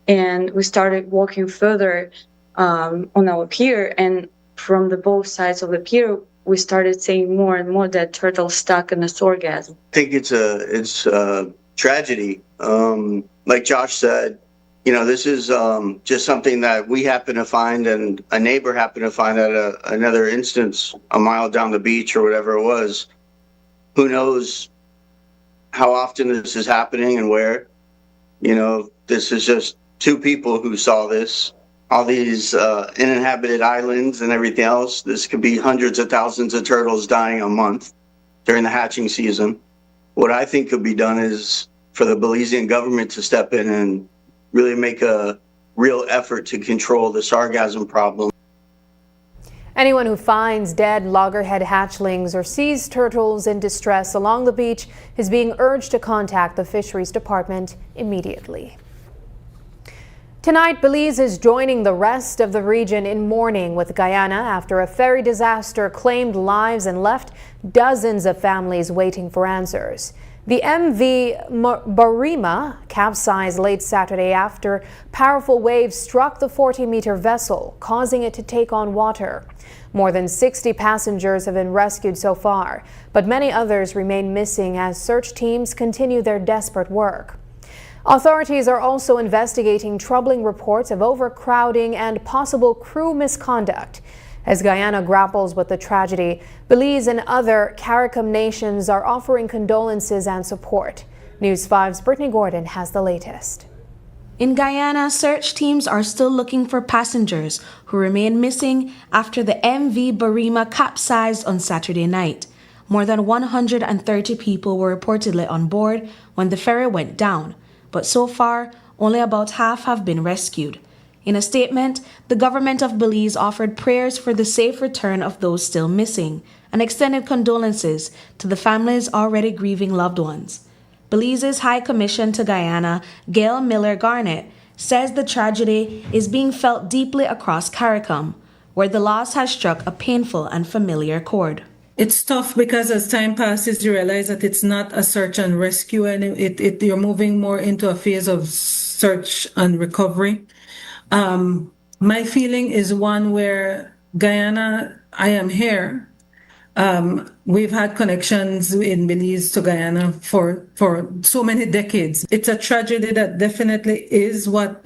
And we started walking further on our pier. And from the both sides of the pier, we started seeing more and more dead turtles stuck in the Sargassum. I think it's a tragedy. Like Josh said, you know, this is just something that we happen to find and a neighbor happened to find at another instance a mile down the beach or whatever it was. Who knows how often this is happening and where? You know, this is just two people who saw this. All these uninhabited islands and everything else. This could be hundreds of thousands of turtles dying a month during the hatching season. What I think could be done is for the Belizean government to step in and really make a real effort to control the sargassum problem. Anyone who finds dead loggerhead hatchlings or sees turtles in distress along the beach is being urged to contact the Fisheries Department immediately. Tonight, Belize is joining the rest of the region in mourning with Guyana after a ferry disaster claimed lives and left dozens of families waiting for answers. The MV Barima capsized late Saturday after powerful waves struck the 40-meter vessel, causing it to take on water. More than 60 passengers have been rescued so far, but many others remain missing as search teams continue their desperate work. Authorities are also investigating troubling reports of overcrowding and possible crew misconduct. As Guyana grapples with the tragedy, Belize and other CARICOM nations are offering condolences and support. News 5's Brittany Gordon has the latest. In Guyana, search teams are still looking for passengers who remain missing after the MV Barima capsized on Saturday night. More than 130 people were reportedly on board when the ferry went down, but so far, only about half have been rescued. In a statement, the government of Belize offered prayers for the safe return of those still missing and extended condolences to the families already grieving loved ones. Belize's High Commission to Guyana, Gail Miller Garnett, says the tragedy is being felt deeply across CARICOM, where the loss has struck a painful and familiar chord. It's tough because as time passes, you realize that it's not a search and rescue, and you're moving more into a phase of search and recovery. My feeling is one where Guyana, I am here. We've had connections in Belize to Guyana for so many decades. It's a tragedy that definitely is what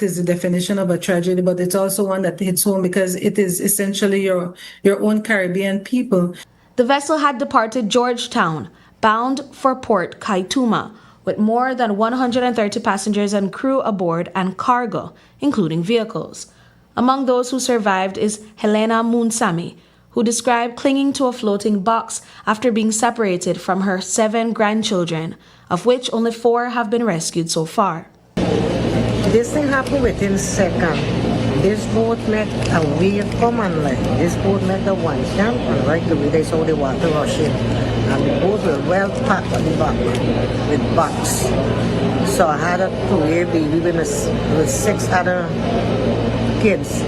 is the definition of a tragedy, but it's also one that hits home because it is essentially your own Caribbean people. The vessel had departed Georgetown, bound for Port Kaituma, with more than 130 passengers and crew aboard and cargo, including vehicles. Among those who survived is Helena Moonsami, who described clinging to a floating box after being separated from her 7 grandchildren, of which only 4 have been rescued so far. This thing happened within seconds. This boat met a wave come and like this boat met the one camp and right away they saw the water rushing. And the boat was well packed on the back with box. So I had a 2-year baby with 6 other kids.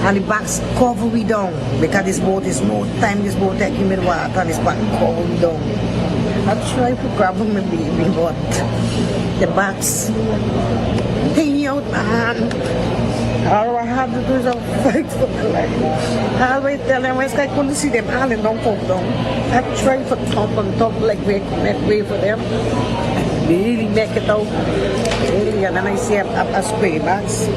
And the box cover we down because this boat is no time this boat taking me the water and this back cover we down. I tried to grab my baby but the box hanging out my hand. All I had to do is fight for my life. I always tell them, I couldn't see them hand and don't come down. I tried to top on top like make way for them. Really make it out. Really, and then I see a spray box.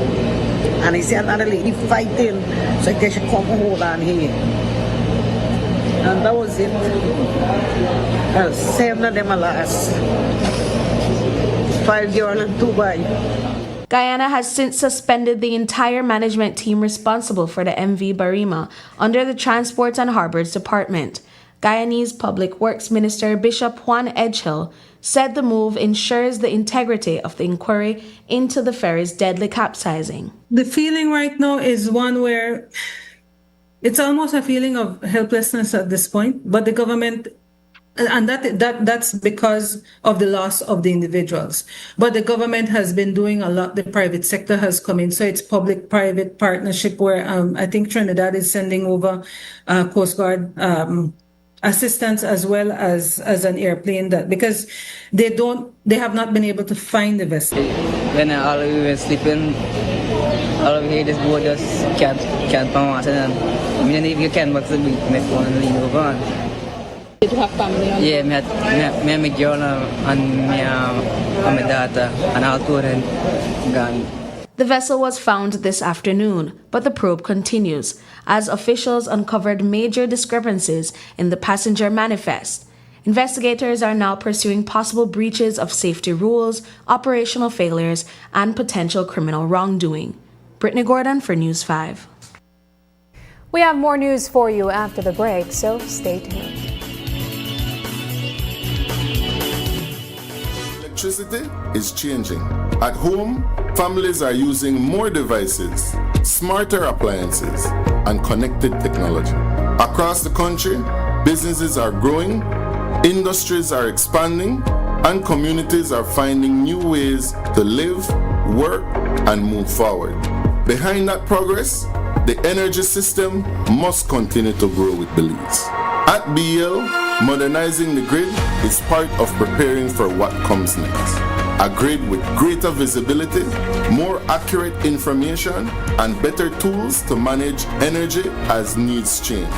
And I see another lady fighting. So I guess she come hold on here. And that was it. 7 of them are last. 5 girls and 2 boys. Guyana has since suspended the entire management team responsible for the MV Barima under the Transport and Harbors Department. Guyanese Public Works Minister Bishop Juan Edgehill said the move ensures the integrity of the inquiry into the ferry's deadly capsizing. The feeling right now is one where it's almost a feeling of helplessness at this point, but the government, and that's because of the loss of the individuals. But the government has been doing a lot. The private sector has come in. So it's public-private partnership where I think Trinidad is sending over Coast Guard assistance as well as an airplane because they have not been able to find the vessel. When we were sleeping, all over here, this boat just can't pass. And I mean, if you can back to the beach, my phone and lean over on. Did you have family on? Yeah, me had my girl and my daughter and all two and gone. The vessel was found this afternoon, but the probe continues as officials uncovered major discrepancies in the passenger manifest. Investigators are now pursuing possible breaches of safety rules, operational failures, and potential criminal wrongdoing. Brittany Gordon for News 5. We have more news for you after the break, so stay tuned. Electricity is changing. At home, families are using more devices, smarter appliances, and connected technology. Across the country, businesses are growing, industries are expanding, and communities are finding new ways to live, work, and move forward. Behind that progress, the energy system must continue to grow with Belize. At BEL, modernizing the grid is part of preparing for what comes next. A grid with greater visibility, more accurate information, and better tools to manage energy as needs change.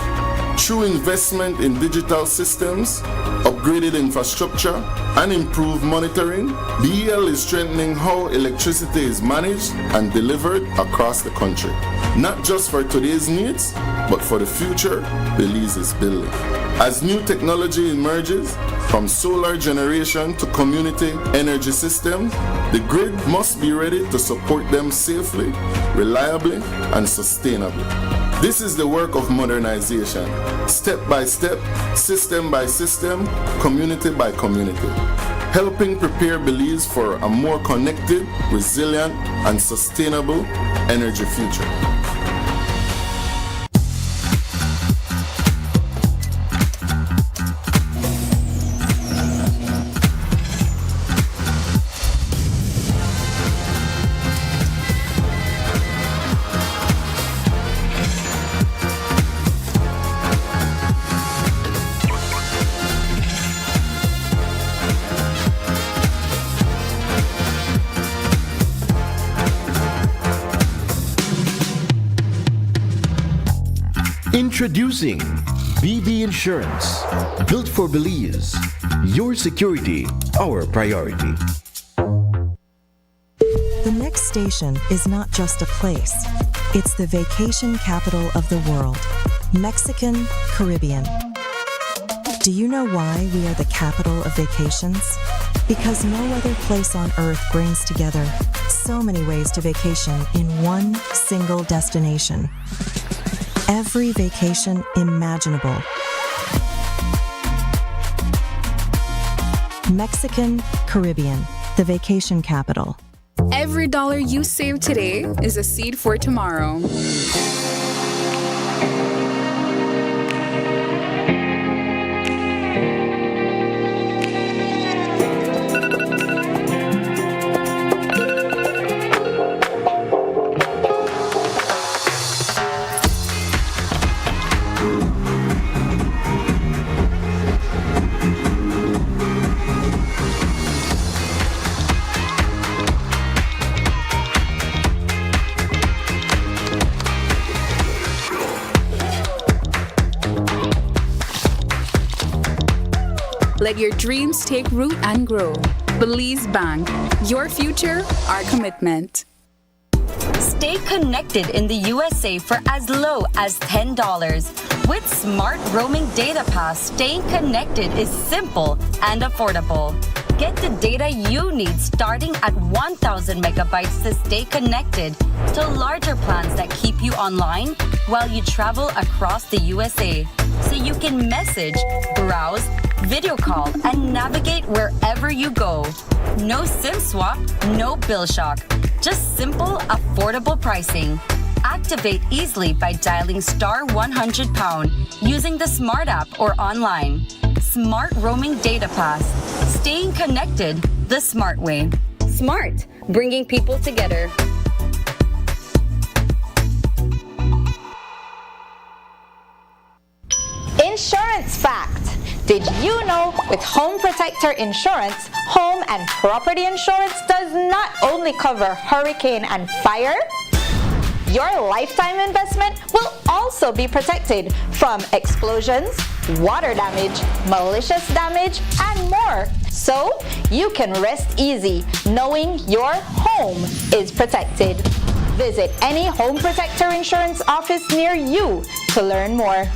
Through investment in digital systems, upgraded infrastructure, and improved monitoring, BEL is strengthening how electricity is managed and delivered across the country. Not just for today's needs, but for the future Belize is building. As new technology emerges, from solar generation to community energy systems, the grid must be ready to support them safely, reliably, and sustainably. This is the work of modernization, step by step, system by system, community by community, helping prepare Belize for a more connected, resilient, and sustainable energy future. Introducing BB Insurance, built for Belize. Your security, our priority. The next station is not just a place. It's the vacation capital of the world, Mexican Caribbean. Do you know why we are the capital of vacations? Because no other place on earth brings together so many ways to vacation in one single destination. Every vacation imaginable. Mexican Caribbean, the vacation capital. Every dollar you save today is a seed for tomorrow. Let your dreams take root and grow. Belize Bank, your future, our commitment. Stay connected in the USA for as low as $10. With Smart Roaming Data Pass, staying connected is simple and affordable. Get the data you need starting at 1,000 megabytes to stay connected to larger plans that keep you online while you travel across the USA. So you can message, browse, video call, and navigate wherever you go. No SIM swap, no bill shock. Just simple, affordable pricing. Activate easily by dialing *100# using the Smart app or online. Smart Roaming Data Pass. Staying connected the smart way. Smart, bringing people together. Insurance fact. Did you know with Home Protector Insurance, home and property insurance does not only cover hurricane and fire, your lifetime investment will also be protected from explosions, water damage, malicious damage, and more. So you can rest easy knowing your home is protected. Visit any Home Protector Insurance office near you to learn more.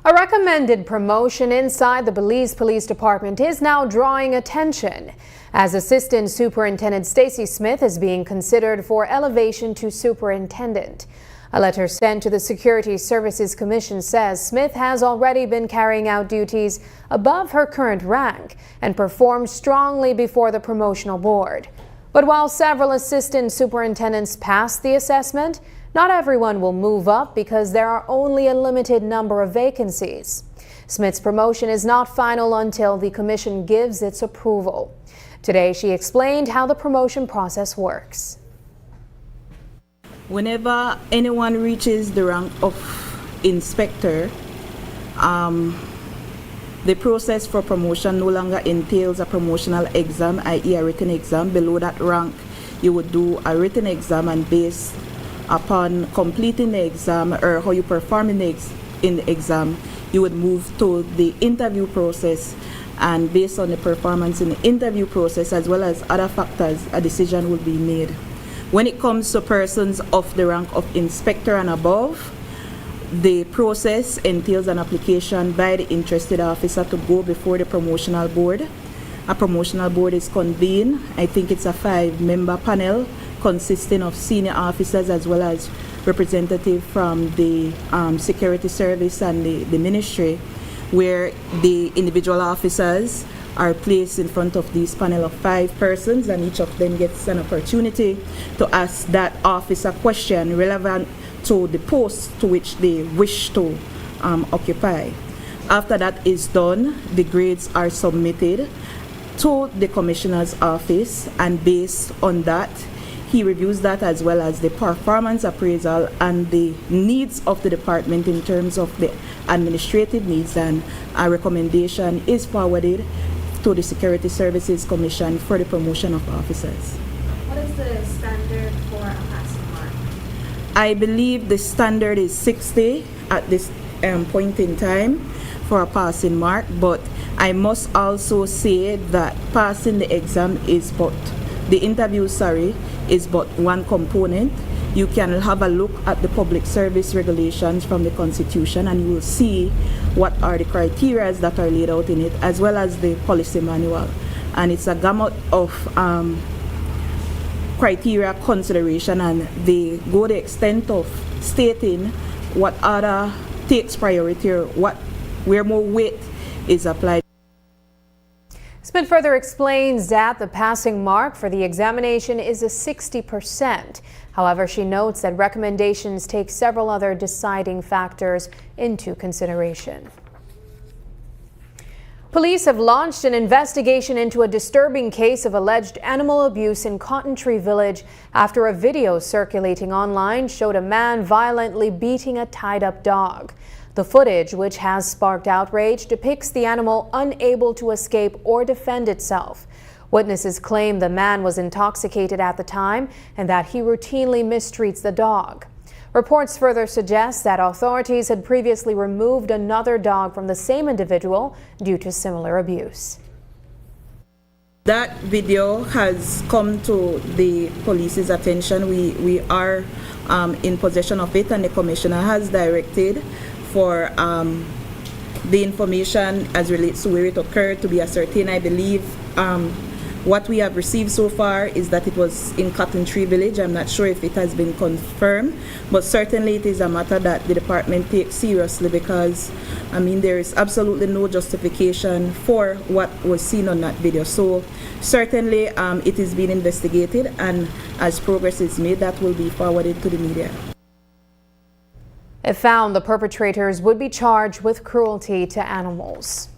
A recommended promotion inside the Belize Police Department is now drawing attention, as Assistant Superintendent Stacy Smith is being considered for elevation to superintendent. A letter sent to the Security Services Commission says Smith has already been carrying out duties above her current rank and performed strongly before the promotional board. But while several assistant superintendents passed the assessment, not everyone will move up because there are only a limited number of vacancies. Smith's promotion is not final until the commission gives its approval. Today, she explained how the promotion process works. Whenever anyone reaches the rank of inspector, the process for promotion no longer entails a promotional exam, i.e. a written exam. Below that rank, you would do a written exam, and based upon completing the exam or how you perform in the exam, you would move to the interview process, and based on the performance in the interview process as well as other factors, a decision will be made. When it comes to persons of the rank of inspector and above, the process entails an application by the interested officer to go before the promotional board. A promotional board is convened. I think it's a 5-member panel consisting of senior officers as well as representative from the security service and the ministry, where the individual officers are placed in front of this panel of 5 persons, and each of them gets an opportunity to ask that officer question relevant to the post to which they wish to occupy. After that is done, the grades are submitted to the commissioner's office, and based on that, he reviews that as well as the performance appraisal and the needs of the department in terms of the administrative needs, and a recommendation is forwarded to the Security Services Commission for the promotion of officers. What is the standard for a passing mark? I believe the standard is 60 at this point in time for a passing mark, but I must also say that passing the exam is the interview, is but one component. You can have a look at the public service regulations from the Constitution, and you will see what are the criteria that are laid out in it, as well as the policy manual. And it's a gamut of criteria consideration, and they go the extent of stating what order takes priority, or where more weight is applied. Smith further explains that the passing mark for the examination is a 60%. However, she notes that recommendations take several other deciding factors into consideration. Police have launched an investigation into a disturbing case of alleged animal abuse in Cotton Tree Village after a video circulating online showed a man violently beating a tied-up dog. The footage, which has sparked outrage, depicts the animal unable to escape or defend itself. Witnesses claim the man was intoxicated at the time and that he routinely mistreats the dog. Reports further suggest that authorities had previously removed another dog from the same individual due to similar abuse. That video has come to the police's attention. We are in possession of it, and the commissioner has directed for the information as relates to where it occurred to be ascertained. I believe what we have received so far is that it was in Cotton Tree Village. I'm not sure if it has been confirmed, but certainly it is a matter that the department takes seriously, because there is absolutely no justification for what was seen on that video. So certainly it is being investigated, and as progress is made, that will be forwarded to the media. It found the perpetrators would be charged with cruelty to animals.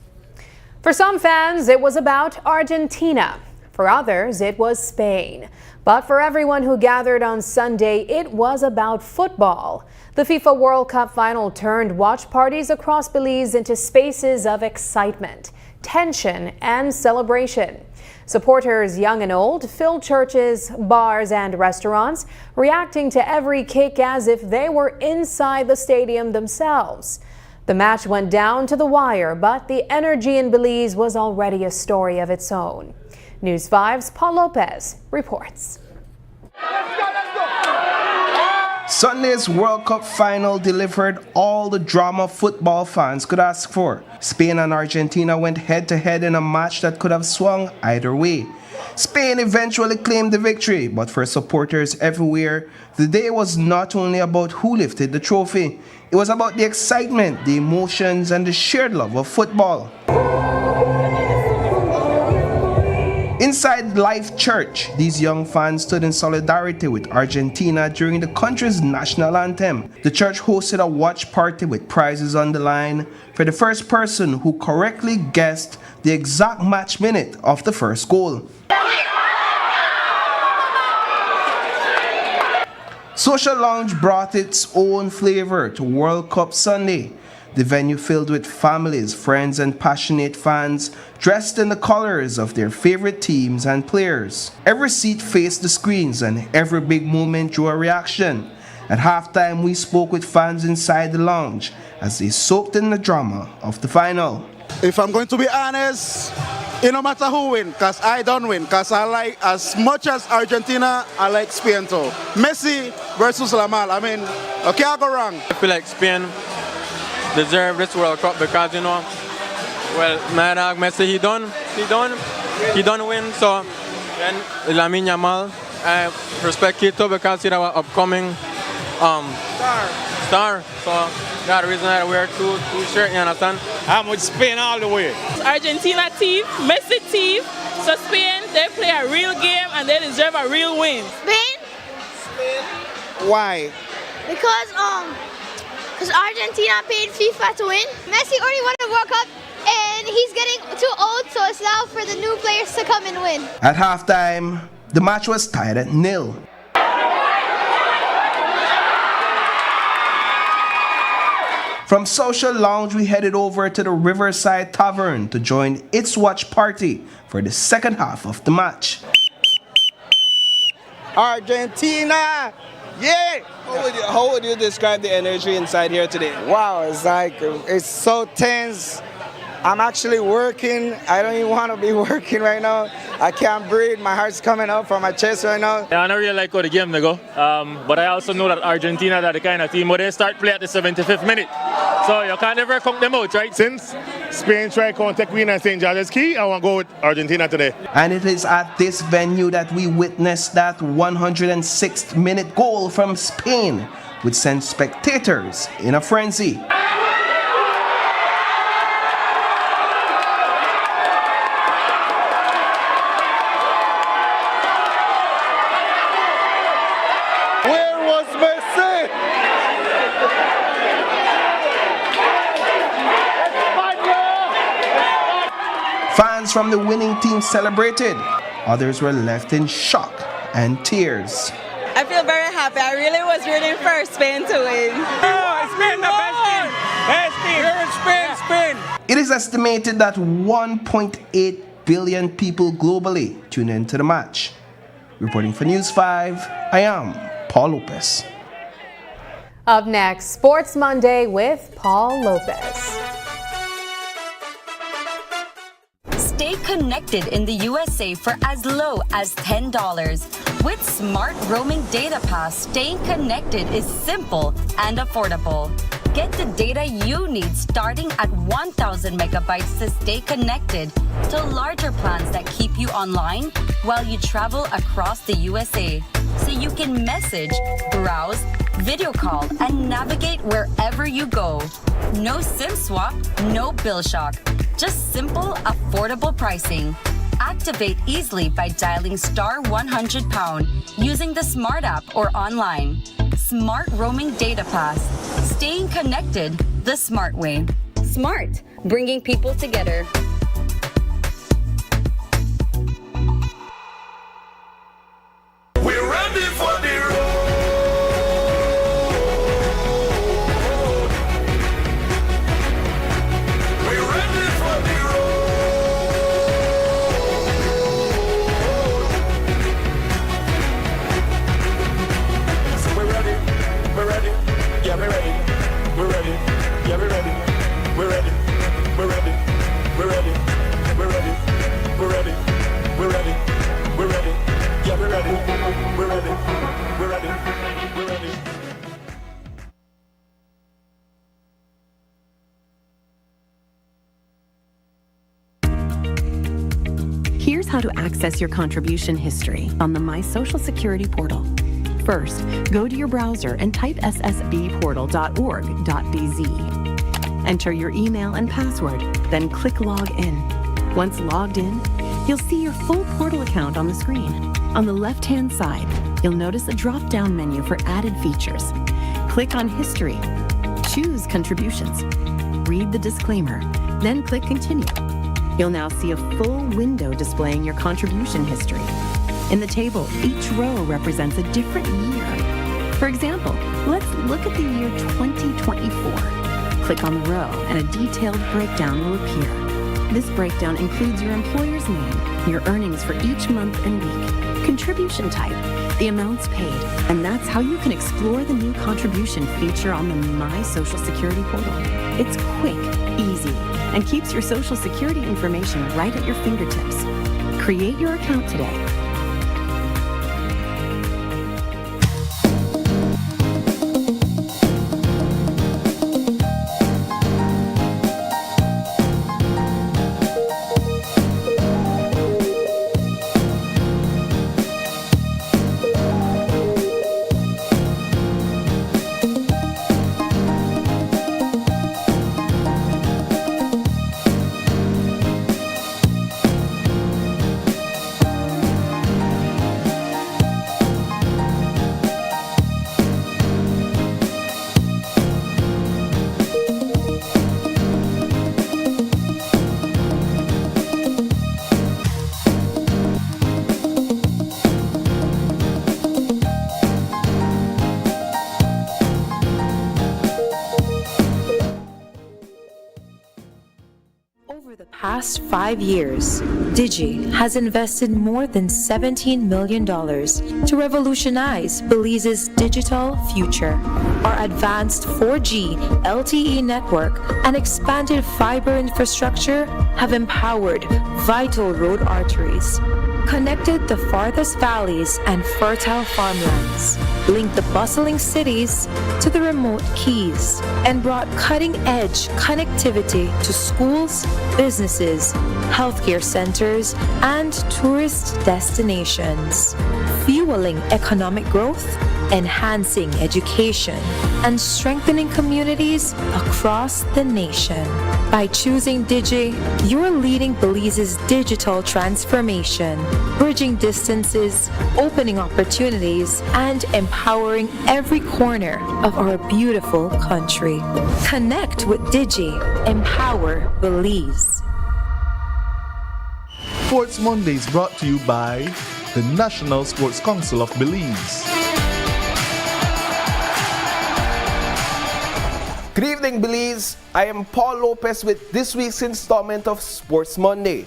For some fans, it was about Argentina. For others, it was Spain. But for everyone who gathered on Sunday, it was about football. The FIFA World Cup final turned watch parties across Belize into spaces of excitement, tension, and celebration. Supporters, young and old, filled churches, bars and restaurants, reacting to every kick as if they were inside the stadium themselves. The match went down to the wire, but the energy in Belize was already a story of its own. News 5's Paul Lopez reports. Sunday's World Cup final delivered all the drama football fans could ask for. Spain and Argentina went head-to-head in a match that could have swung either way. Spain eventually claimed the victory, but for supporters everywhere, the day was not only about who lifted the trophy. It was about the excitement, the emotions, and the shared love of football. Inside Life Church, these young fans stood in solidarity with Argentina during the country's national anthem. The church hosted a watch party with prizes on the line for the first person who correctly guessed the exact match minute of the first goal. Social Lounge brought its own flavor to World Cup Sunday. The venue filled with families, friends, and passionate fans dressed in the colors of their favorite teams and players. Every seat faced the screens and every big moment drew a reaction. At halftime, we spoke with fans inside the lounge as they soaked in the drama of the final. If I'm going to be honest, it no matter who win, because I don't win, because I like, as much as Argentina, I like Spain too. Messi versus Lamar, I mean, I can't go wrong. I feel like Spain deserve this World Cup because, you know, well, my dog Messi, he done win, so then Lamine Yamal, I respect it too because he's our upcoming star, so that's the reason I wear two shirts, you understand? I'm with Spain all the way. Argentina team, Messi team, so Spain, they play a real game and they deserve a real win. Spain? Why? Because Argentina paid FIFA to win. Messi already won a World Cup and he's getting too old, so it's now for the new players to come and win. At halftime, the match was tied at 0. From Social Lounge, we headed over to the Riverside Tavern to join its watch party for the second half of the match. Argentina! Yeah! How would you describe the energy inside here today? Wow, it's so tense. I'm actually working. I don't even want to be working right now. I can't breathe. My heart's coming up from my chest right now. Yeah, I don't really like how the game they go. But I also know that Argentina are the kind of team where they start play at the 75th minute. So you can't ever count them out, right? Since Spain tried to contact Queen and St. George's Key, I want to go with Argentina today. And it is at this venue that we witnessed that 106th minute goal from Spain, which sent spectators in a frenzy. Fans from the winning team celebrated. Others were left in shock and tears. I feel very happy. I really was rooting for Spain to win. Oh, Spain, the best team. Best team. We're in Spain, Spain. It is estimated that 1.8 billion people globally tune into the match. Reporting for News 5, I am Paul Lopez. Up next, Sports Monday with Paul Lopez. Stay connected in the USA for as low as $10. With Smart Roaming Data Pass, staying connected is simple and affordable. Get the data you need starting at 1,000 megabytes to stay connected to larger plans that keep you online while you travel across the USA. So you can message, browse, video call, and navigate wherever you go. No SIM swap, no bill shock. Just simple, affordable pricing. Activate easily by dialing *100# using the Smart app or online. Smart Roaming Data Pass. Staying connected the smart way. Smart, bringing people together. We're ready for the road. We're ready for the road. Here's how to access your contribution history on the My Social Security portal. First, go to your browser and type ssbportal.org.bz. Enter your email and password, then click Log In. Once logged in, you'll see your full portal account on the screen. On the left-hand side, you'll notice a drop-down menu for added features. Click on History. Choose Contributions. Read the disclaimer, then click Continue. You'll now see a full window displaying your contribution history. In the table, each row represents a different year. For example, let's look at the year 2024. Click on the row and a detailed breakdown will appear. This breakdown includes your employer's name, your earnings for each month and week, contribution type, the amounts paid, and that's how you can explore the new contribution feature on the My Social Security portal. It's quick, easy, and keeps your Social Security information right at your fingertips. Create your account today. Past 5 years, Digi has invested more than $17 million to revolutionize Belize's digital future. Our advanced 4G LTE network and expanded fiber infrastructure have empowered vital road arteries, connected the farthest valleys and fertile farmlands, linked the bustling cities to the remote keys, and brought cutting-edge connectivity to schools, businesses, healthcare centers, and tourist destinations, fueling economic growth, enhancing education, and strengthening communities across the nation. By choosing Digi, you're leading Belize's digital transformation, bridging distances, opening opportunities, and empowering every corner of our beautiful country. Connect with Digi. Empower Belize. Sports Monday is brought to you by the National Sports Council of Belize. Good evening, Belize. I am Paul Lopez with this week's installment of Sports Monday.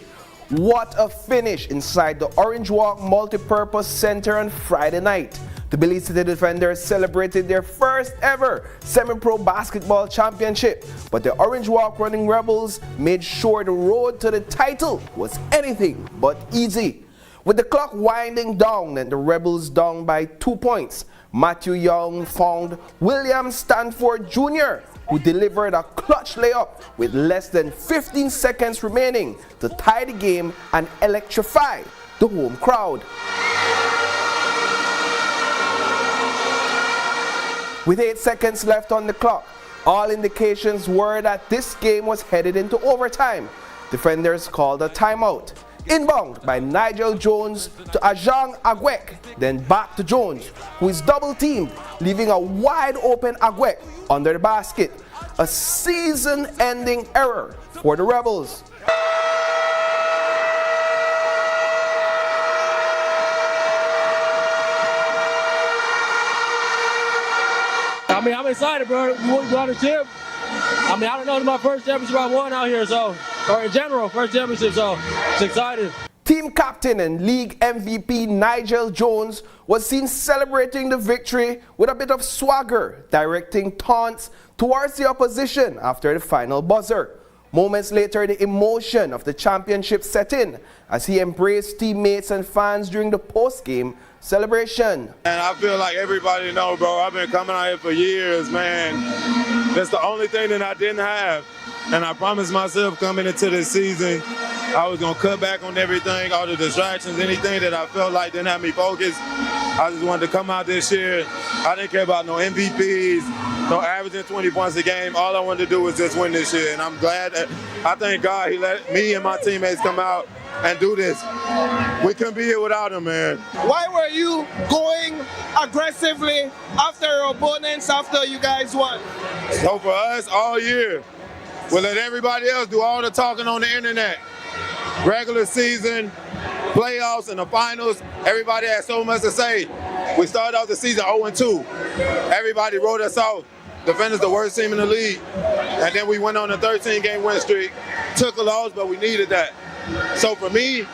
What a finish inside the Orange Walk Multipurpose Center on Friday night. The Belize City Defenders celebrated their first ever semi-pro basketball championship, but the Orange Walk Running Rebels made sure the road to the title was anything but easy. With the clock winding down and the Rebels down by 2 points, Matthew Young found William Stanford Jr., who delivered a clutch layup with less than 15 seconds remaining to tie the game and electrify the home crowd. With 8 seconds left on the clock, all indications were that this game was headed into overtime. Defenders called a timeout. Inbound by Nigel Jones to Ajang Agwek, then back to Jones, who is double-teamed, leaving a wide-open Agwek under the basket. A season-ending error for the Rebels. I mean, I'm excited, bro. We want to go on the trip. I mean, I don't know, it's my first championship I won out here, so, or in general, first championship, so it's excited. Team captain and league MVP Nigel Jones was seen celebrating the victory with a bit of swagger, directing taunts towards the opposition after the final buzzer. Moments later, the emotion of the championship set in as he embraced teammates and fans during the post-game celebration. And I feel like everybody know, bro, I've been coming out here for years, man. That's the only thing that I didn't have. And I promised myself coming into this season, I was going to cut back on everything, all the distractions, anything that I felt like didn't have me focused. I just wanted to come out this year. I didn't care about no MVPs, no averaging 20 points a game. All I wanted to do was just win this year. And I'm glad that, I thank God he let me and my teammates come out and do this. We couldn't be here without him, man. Why were you going aggressively after your opponents after you guys won? So for us, all year, we'll let everybody else do all the talking on the internet. Regular season, playoffs, and the finals, everybody had so much to say. We started off the season 0-2. Everybody wrote us off. Defenders the worst team in the league. And then we went on a 13-game win streak. Took a loss, but we needed that. So for me,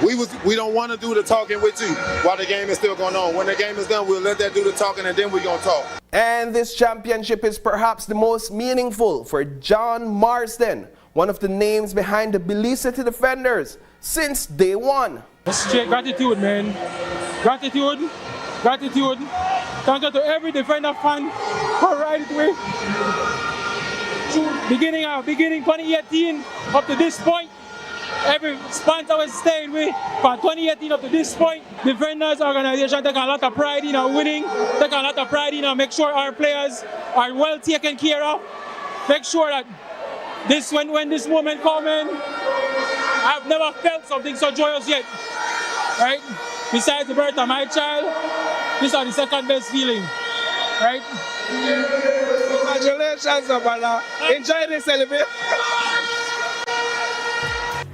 we don't want to do the talking with you while the game is still going on. When the game is done, we'll let that do the talking and then we're going to talk. And this championship is perhaps the most meaningful for John Marsden, one of the names behind the Belize City Defenders since day one. Straight gratitude, man. Gratitude. Gratitude. Thank you to every Defender fan for riding with me. Beginning 2018 up to this point. Every sponsor was staying with from 2018 up to this point. Defenders organization take a lot of pride in our winning, take a lot of pride in our make sure our players are well taken care of. Make sure that this when this moment comes in, I've never felt something so joyous yet. Right? Besides the birth of my child, this is the second best feeling. Right? Congratulations, brother. Enjoy the celebration.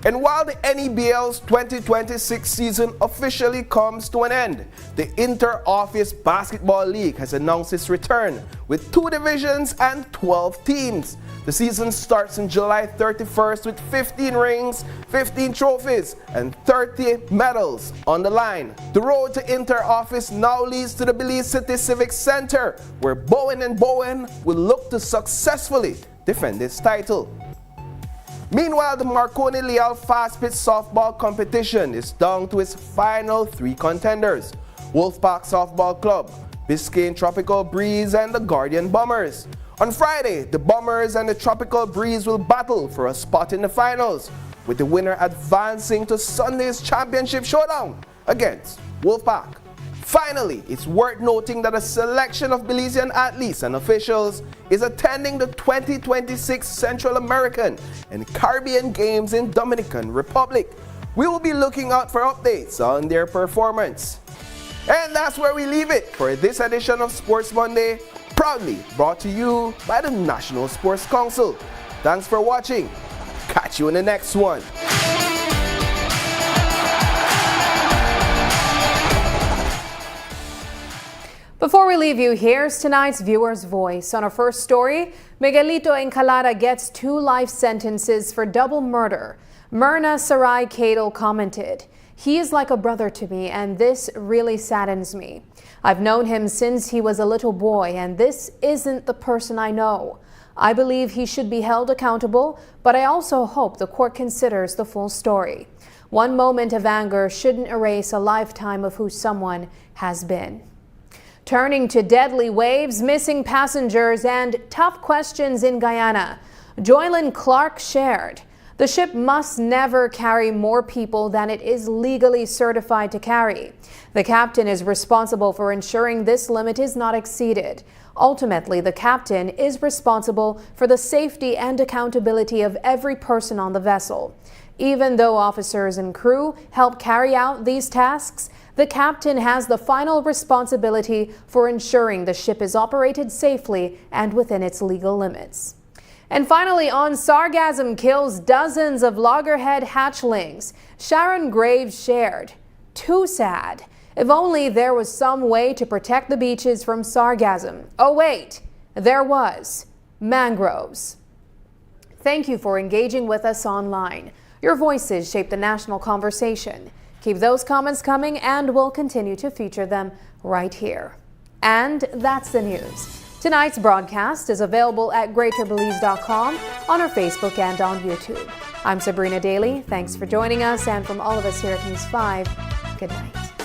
And while the NEBL's 2026 season officially comes to an end, the Inter-Office Basketball League has announced its return with 2 divisions and 12 teams. The season starts on July 31st with 15 rings, 15 trophies, and 30 medals on the line. The road to Inter-Office now leads to the Belize City Civic Center, where Bowen and Bowen will look to successfully defend its title. Meanwhile, the Marconi Leal Fast Pitch Softball competition is down to its final 3 contenders: Wolfpack Softball Club, Biscayne Tropical Breeze, and the Guardian Bombers. On Friday, the Bombers and the Tropical Breeze will battle for a spot in the finals, with the winner advancing to Sunday's championship showdown against Wolfpack. Finally, it's worth noting that a selection of Belizean athletes and officials is attending the 2026 Central American and Caribbean Games in Dominican Republic. We will be looking out for updates on their performance. And that's where we leave it for this edition of Sports Monday, proudly brought to you by the National Sports Council. Thanks for watching. Catch you in the next one. Before we leave you, here's tonight's viewer's voice. On our first story, Miguelito Encalada gets 2 life sentences for double murder. Myrna Sarai Cadle commented, "He is like a brother to me, and this really saddens me. I've known him since he was a little boy, and this isn't the person I know. I believe he should be held accountable, but I also hope the court considers the full story. One moment of anger shouldn't erase a lifetime of who someone has been." Turning to deadly waves, missing passengers, and tough questions in Guyana, Joylyn Clark shared, "The ship must never carry more people than it is legally certified to carry. The captain is responsible for ensuring this limit is not exceeded. Ultimately, the captain is responsible for the safety and accountability of every person on the vessel. Even though officers and crew help carry out these tasks, the captain has the final responsibility for ensuring the ship is operated safely and within its legal limits." And finally, on sargassum kills dozens of loggerhead hatchlings, Sharon Graves shared, "Too sad. If only there was some way to protect the beaches from sargassum. Oh wait, there was. Mangroves." Thank you for engaging with us online. Your voices shape the national conversation. Keep those comments coming and we'll continue to feature them right here. And that's the news. Tonight's broadcast is available at greaterbelize.com, on our Facebook and on YouTube. I'm Sabrina Daly. Thanks for joining us, and from all of us here at News 5, good night.